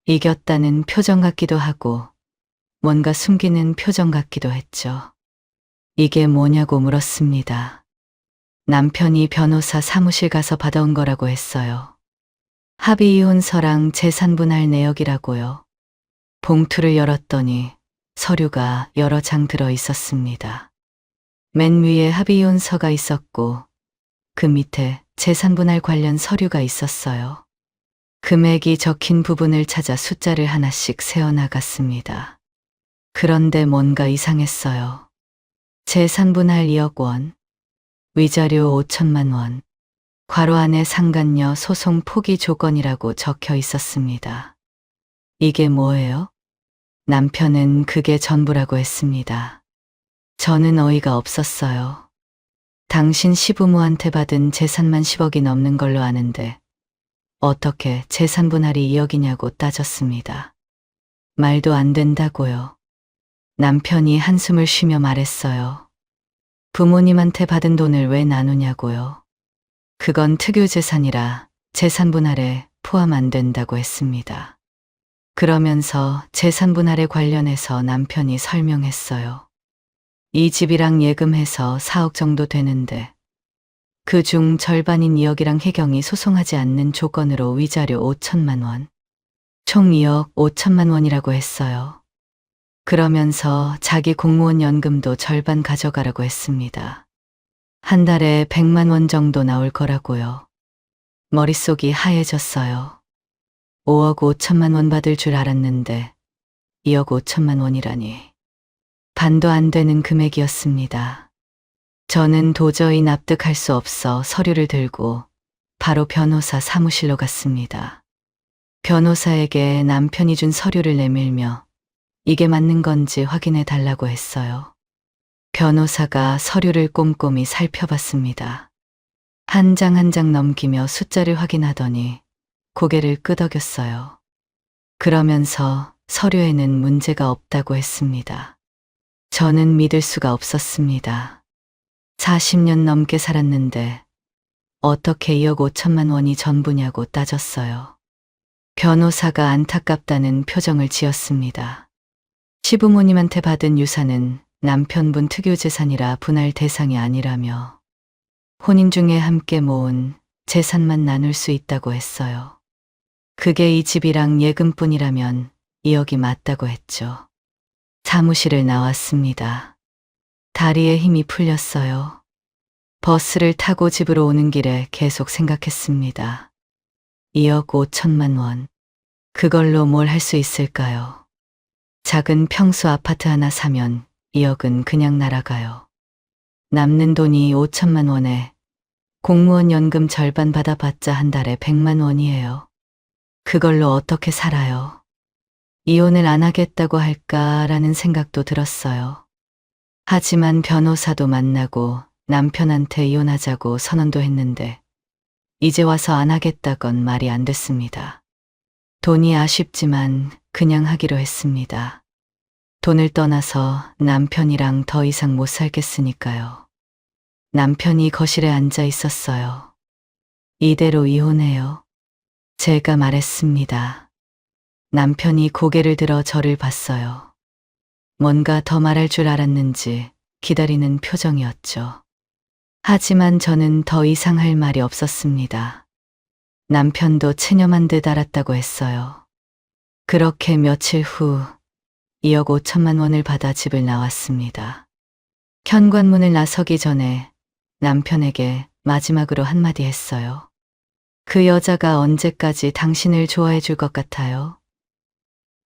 Speaker 2: 이겼다는 표정 같기도 하고 뭔가 숨기는 표정 같기도 했죠. 이게 뭐냐고 물었습니다. 남편이 변호사 사무실 가서 받아온 거라고 했어요. 합의이혼서랑 재산분할 내역이라고요. 봉투를 열었더니 서류가 여러 장 들어 있었습니다. 맨 위에 합의이혼서가 있었고 그 밑에 재산분할 관련 서류가 있었어요. 금액이 적힌 부분을 찾아 숫자를 하나씩 세어나갔습니다. 그런데 뭔가 이상했어요. 재산분할 2억 원, 위자료 5천만 원, 괄호 안에 상간녀 소송 포기 조건이라고 적혀 있었습니다. 이게 뭐예요? 남편은 그게 전부라고 했습니다. 저는 어이가 없었어요. 당신 시부모한테 받은 재산만 10억이 넘는 걸로 아는데 어떻게 재산 분할이 2억이냐고 따졌습니다. 말도 안 된다고요. 남편이 한숨을 쉬며 말했어요. 부모님한테 받은 돈을 왜 나누냐고요. 그건 특유재산이라 재산 분할에 포함 안 된다고 했습니다. 그러면서 재산 분할에 관련해서 남편이 설명했어요. 이 집이랑 예금해서 4억 정도 되는데 그중 절반인 2억이랑 혜경이 소송하지 않는 조건으로 위자료 5천만 원. 총 2억 5천만 원이라고 했어요. 그러면서 자기 공무원 연금도 절반 가져가라고 했습니다. 한 달에 100만 원 정도 나올 거라고요. 머릿속이 하얘졌어요. 5억 5천만 원 받을 줄 알았는데 2억 5천만 원이라니. 반도 안 되는 금액이었습니다. 저는 도저히 납득할 수 없어 서류를 들고 바로 변호사 사무실로 갔습니다. 변호사에게 남편이 준 서류를 내밀며 이게 맞는 건지 확인해 달라고 했어요. 변호사가 서류를 꼼꼼히 살펴봤습니다. 한 장 한 장 넘기며 숫자를 확인하더니 고개를 끄덕였어요. 그러면서 서류에는 문제가 없다고 했습니다. 저는 믿을 수가 없었습니다. 40년 넘게 살았는데 어떻게 2억 5천만 원이 전부냐고 따졌어요. 변호사가 안타깝다는 표정을 지었습니다. 시부모님한테 받은 유산은 남편분 특유재산이라 분할 대상이 아니라며 혼인 중에 함께 모은 재산만 나눌 수 있다고 했어요. 그게 이 집이랑 예금뿐이라면 2억이 맞다고 했죠. 사무실을 나왔습니다. 다리에 힘이 풀렸어요. 버스를 타고 집으로 오는 길에 계속 생각했습니다. 2억 5천만 원. 그걸로 뭘 할 수 있을까요? 작은 평수 아파트 하나 사면 2억은 그냥 날아가요. 남는 돈이 5천만 원에 공무원 연금 절반 받아봤자 한 달에 100만 원이에요. 그걸로 어떻게 살아요? 이혼을 안 하겠다고 할까라는 생각도 들었어요. 하지만 변호사도 만나고 남편한테 이혼하자고 선언도 했는데 이제 와서 안 하겠다건 말이 안 됐습니다. 돈이 아쉽지만 그냥 하기로 했습니다. 돈을 떠나서 남편이랑 더 이상 못 살겠으니까요. 남편이 거실에 앉아 있었어요. 이대로 이혼해요. 제가 말했습니다. 남편이 고개를 들어 저를 봤어요. 뭔가 더 말할 줄 알았는지 기다리는 표정이었죠. 하지만 저는 더 이상 할 말이 없었습니다. 남편도 체념한 듯 알았다고 했어요. 그렇게 며칠 후 2억 5천만 원을 받아 집을 나왔습니다. 현관문을 나서기 전에 남편에게 마지막으로 한마디 했어요. 그 여자가 언제까지 당신을 좋아해 줄 것 같아요?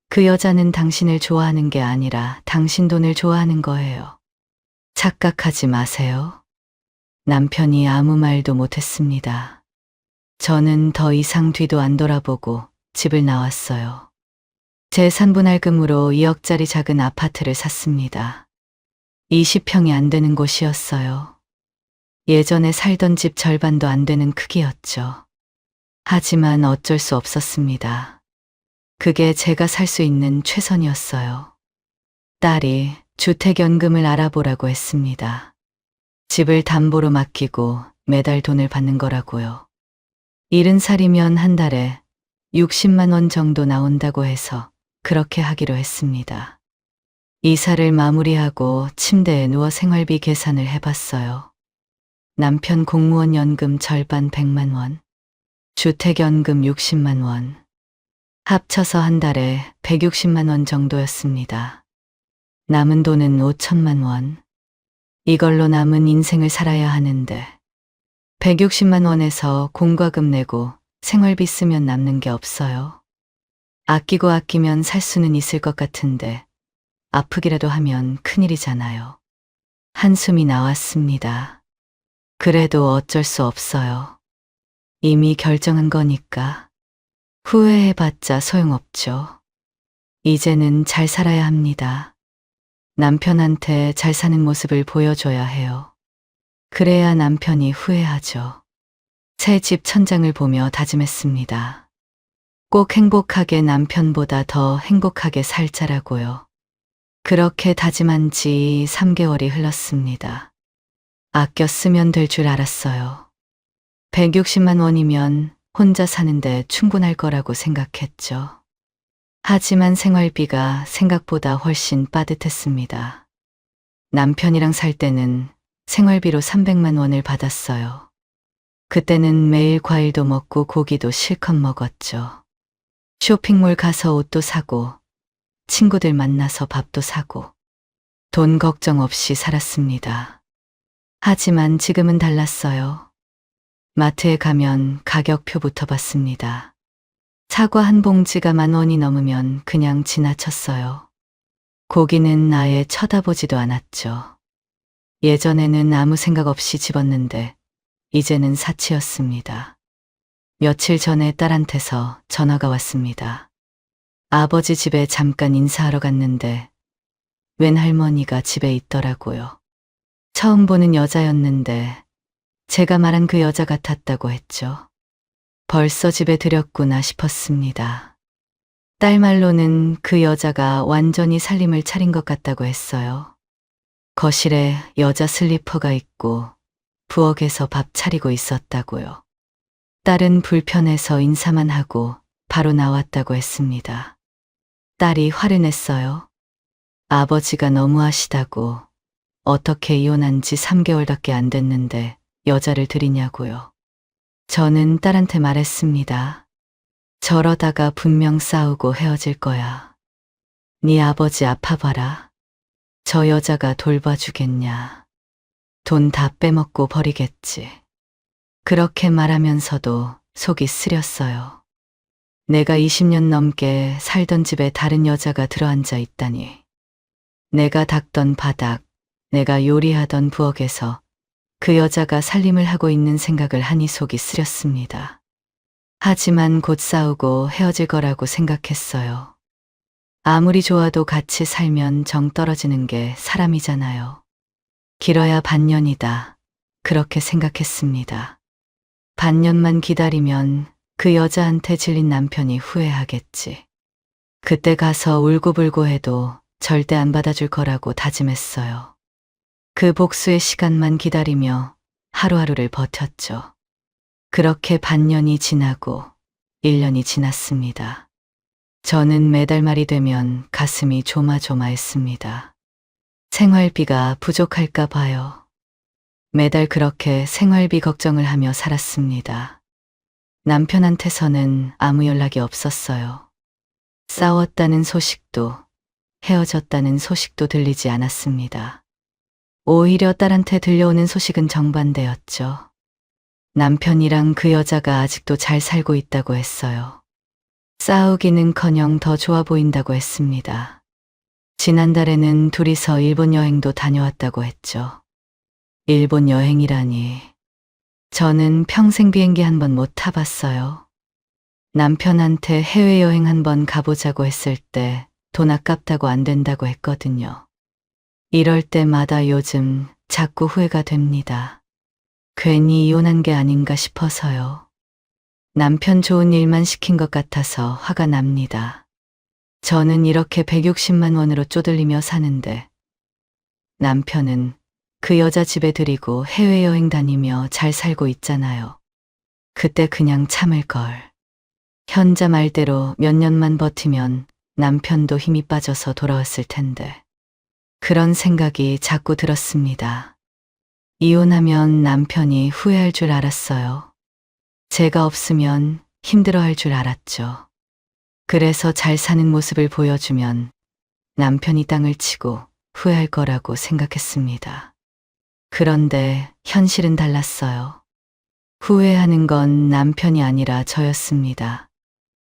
Speaker 2: 그 여자는 당신을 좋아하는 게 아니라 당신 돈을 좋아하는 거예요. 착각하지 마세요. 남편이 아무 말도 못했습니다. 저는 더 이상 뒤도 안 돌아보고 집을 나왔어요. 재산분할금으로 2억짜리 작은 아파트를 샀습니다. 20평이 안 되는 곳이었어요. 예전에 살던 집 절반도 안 되는 크기였죠. 하지만 어쩔 수 없었습니다. 그게 제가 살 수 있는 최선이었어요. 딸이 주택연금을 알아보라고 했습니다. 집을 담보로 맡기고 매달 돈을 받는 거라고요. 70살이면 한 달에 60만 원 정도 나온다고 해서 그렇게 하기로 했습니다. 이사를 마무리하고 침대에 누워 생활비 계산을 해봤어요. 남편 공무원 연금 절반 100만 원, 주택연금 60만 원, 합쳐서 한 달에 160만 원 정도였습니다. 남은 돈은 5천만 원. 이걸로 남은 인생을 살아야 하는데 160만 원에서 공과금 내고 생활비 쓰면 남는 게 없어요. 아끼고 아끼면 살 수는 있을 것 같은데 아프기라도 하면 큰일이잖아요. 한숨이 나왔습니다. 그래도 어쩔 수 없어요. 이미 결정한 거니까. 후회해봤자 소용없죠. 이제는 잘 살아야 합니다. 남편한테 잘 사는 모습을 보여줘야 해요. 그래야 남편이 후회하죠. 새 집 천장을 보며 다짐했습니다. 꼭 행복하게 남편보다 더 행복하게 살자라고요. 그렇게 다짐한 지 3개월이 흘렀습니다. 아껴 쓰면 될 줄 알았어요. 160만 원이면 혼자 사는데 충분할 거라고 생각했죠. 하지만 생활비가 생각보다 훨씬 빠듯했습니다. 남편이랑 살 때는 생활비로 300만 원을 받았어요. 그때는 매일 과일도 먹고 고기도 실컷 먹었죠. 쇼핑몰 가서 옷도 사고, 친구들 만나서 밥도 사고, 돈 걱정 없이 살았습니다. 하지만 지금은 달랐어요. 마트에 가면 가격표부터 봤습니다. 사과 한 봉지가 10,000원이 넘으면 그냥 지나쳤어요. 고기는 아예 쳐다보지도 않았죠. 예전에는 아무 생각 없이 집었는데 이제는 사치였습니다. 며칠 전에 딸한테서 전화가 왔습니다. 아버지 집에 잠깐 인사하러 갔는데 웬 할머니가 집에 있더라고요. 처음 보는 여자였는데 제가 말한 그 여자 같았다고 했죠. 벌써 집에 들였구나 싶었습니다. 딸 말로는 그 여자가 완전히 살림을 차린 것 같다고 했어요. 거실에 여자 슬리퍼가 있고 부엌에서 밥 차리고 있었다고요. 딸은 불편해서 인사만 하고 바로 나왔다고 했습니다. 딸이 화를 냈어요. 아버지가 너무하시다고 어떻게 이혼한 지 3개월밖에 안 됐는데 여자를 들이냐고요. 저는 딸한테 말했습니다. 저러다가 분명 싸우고 헤어질 거야. 네 아버지 아파봐라. 저 여자가 돌봐주겠냐. 돈 다 빼먹고 버리겠지. 그렇게 말하면서도 속이 쓰렸어요. 내가 20년 넘게 살던 집에 다른 여자가 들어앉아 있다니. 내가 닦던 바닥, 내가 요리하던 부엌에서 그 여자가 살림을 하고 있는 생각을 하니 속이 쓰렸습니다. 하지만 곧 싸우고 헤어질 거라고 생각했어요. 아무리 좋아도 같이 살면 정 떨어지는 게 사람이잖아요. 길어야 반년이다. 그렇게 생각했습니다. 반년만 기다리면 그 여자한테 질린 남편이 후회하겠지. 그때 가서 울고불고 해도 절대 안 받아줄 거라고 다짐했어요. 그 복수의 시간만 기다리며 하루하루를 버텼죠. 그렇게 반년이 지나고 1년이 지났습니다. 저는 매달 말이 되면 가슴이 조마조마했습니다. 생활비가 부족할까 봐요. 매달 그렇게 생활비 걱정을 하며 살았습니다. 남편한테서는 아무 연락이 없었어요. 싸웠다는 소식도 헤어졌다는 소식도 들리지 않았습니다. 오히려 딸한테 들려오는 소식은 정반대였죠. 남편이랑 그 여자가 아직도 잘 살고 있다고 했어요. 싸우기는커녕 더 좋아 보인다고 했습니다. 지난달에는 둘이서 일본 여행도 다녀왔다고 했죠. 일본 여행이라니. 저는 평생 비행기 한 번 못 타봤어요. 남편한테 해외여행 한 번 가보자고 했을 때 돈 아깝다고 안 된다고 했거든요. 이럴 때마다 요즘 자꾸 후회가 됩니다. 괜히 이혼한 게 아닌가 싶어서요. 남편 좋은 일만 시킨 것 같아서 화가 납니다. 저는 이렇게 160만 원으로 쪼들리며 사는데 남편은 그 여자 집에 들이고 해외여행 다니며 잘 살고 있잖아요. 그때 그냥 참을 걸. 현자 말대로 몇 년만 버티면 남편도 힘이 빠져서 돌아왔을 텐데. 그런 생각이 자꾸 들었습니다. 이혼하면 남편이 후회할 줄 알았어요. 제가 없으면 힘들어할 줄 알았죠. 그래서 잘 사는 모습을 보여주면 남편이 땅을 치고 후회할 거라고 생각했습니다. 그런데 현실은 달랐어요. 후회하는 건 남편이 아니라 저였습니다.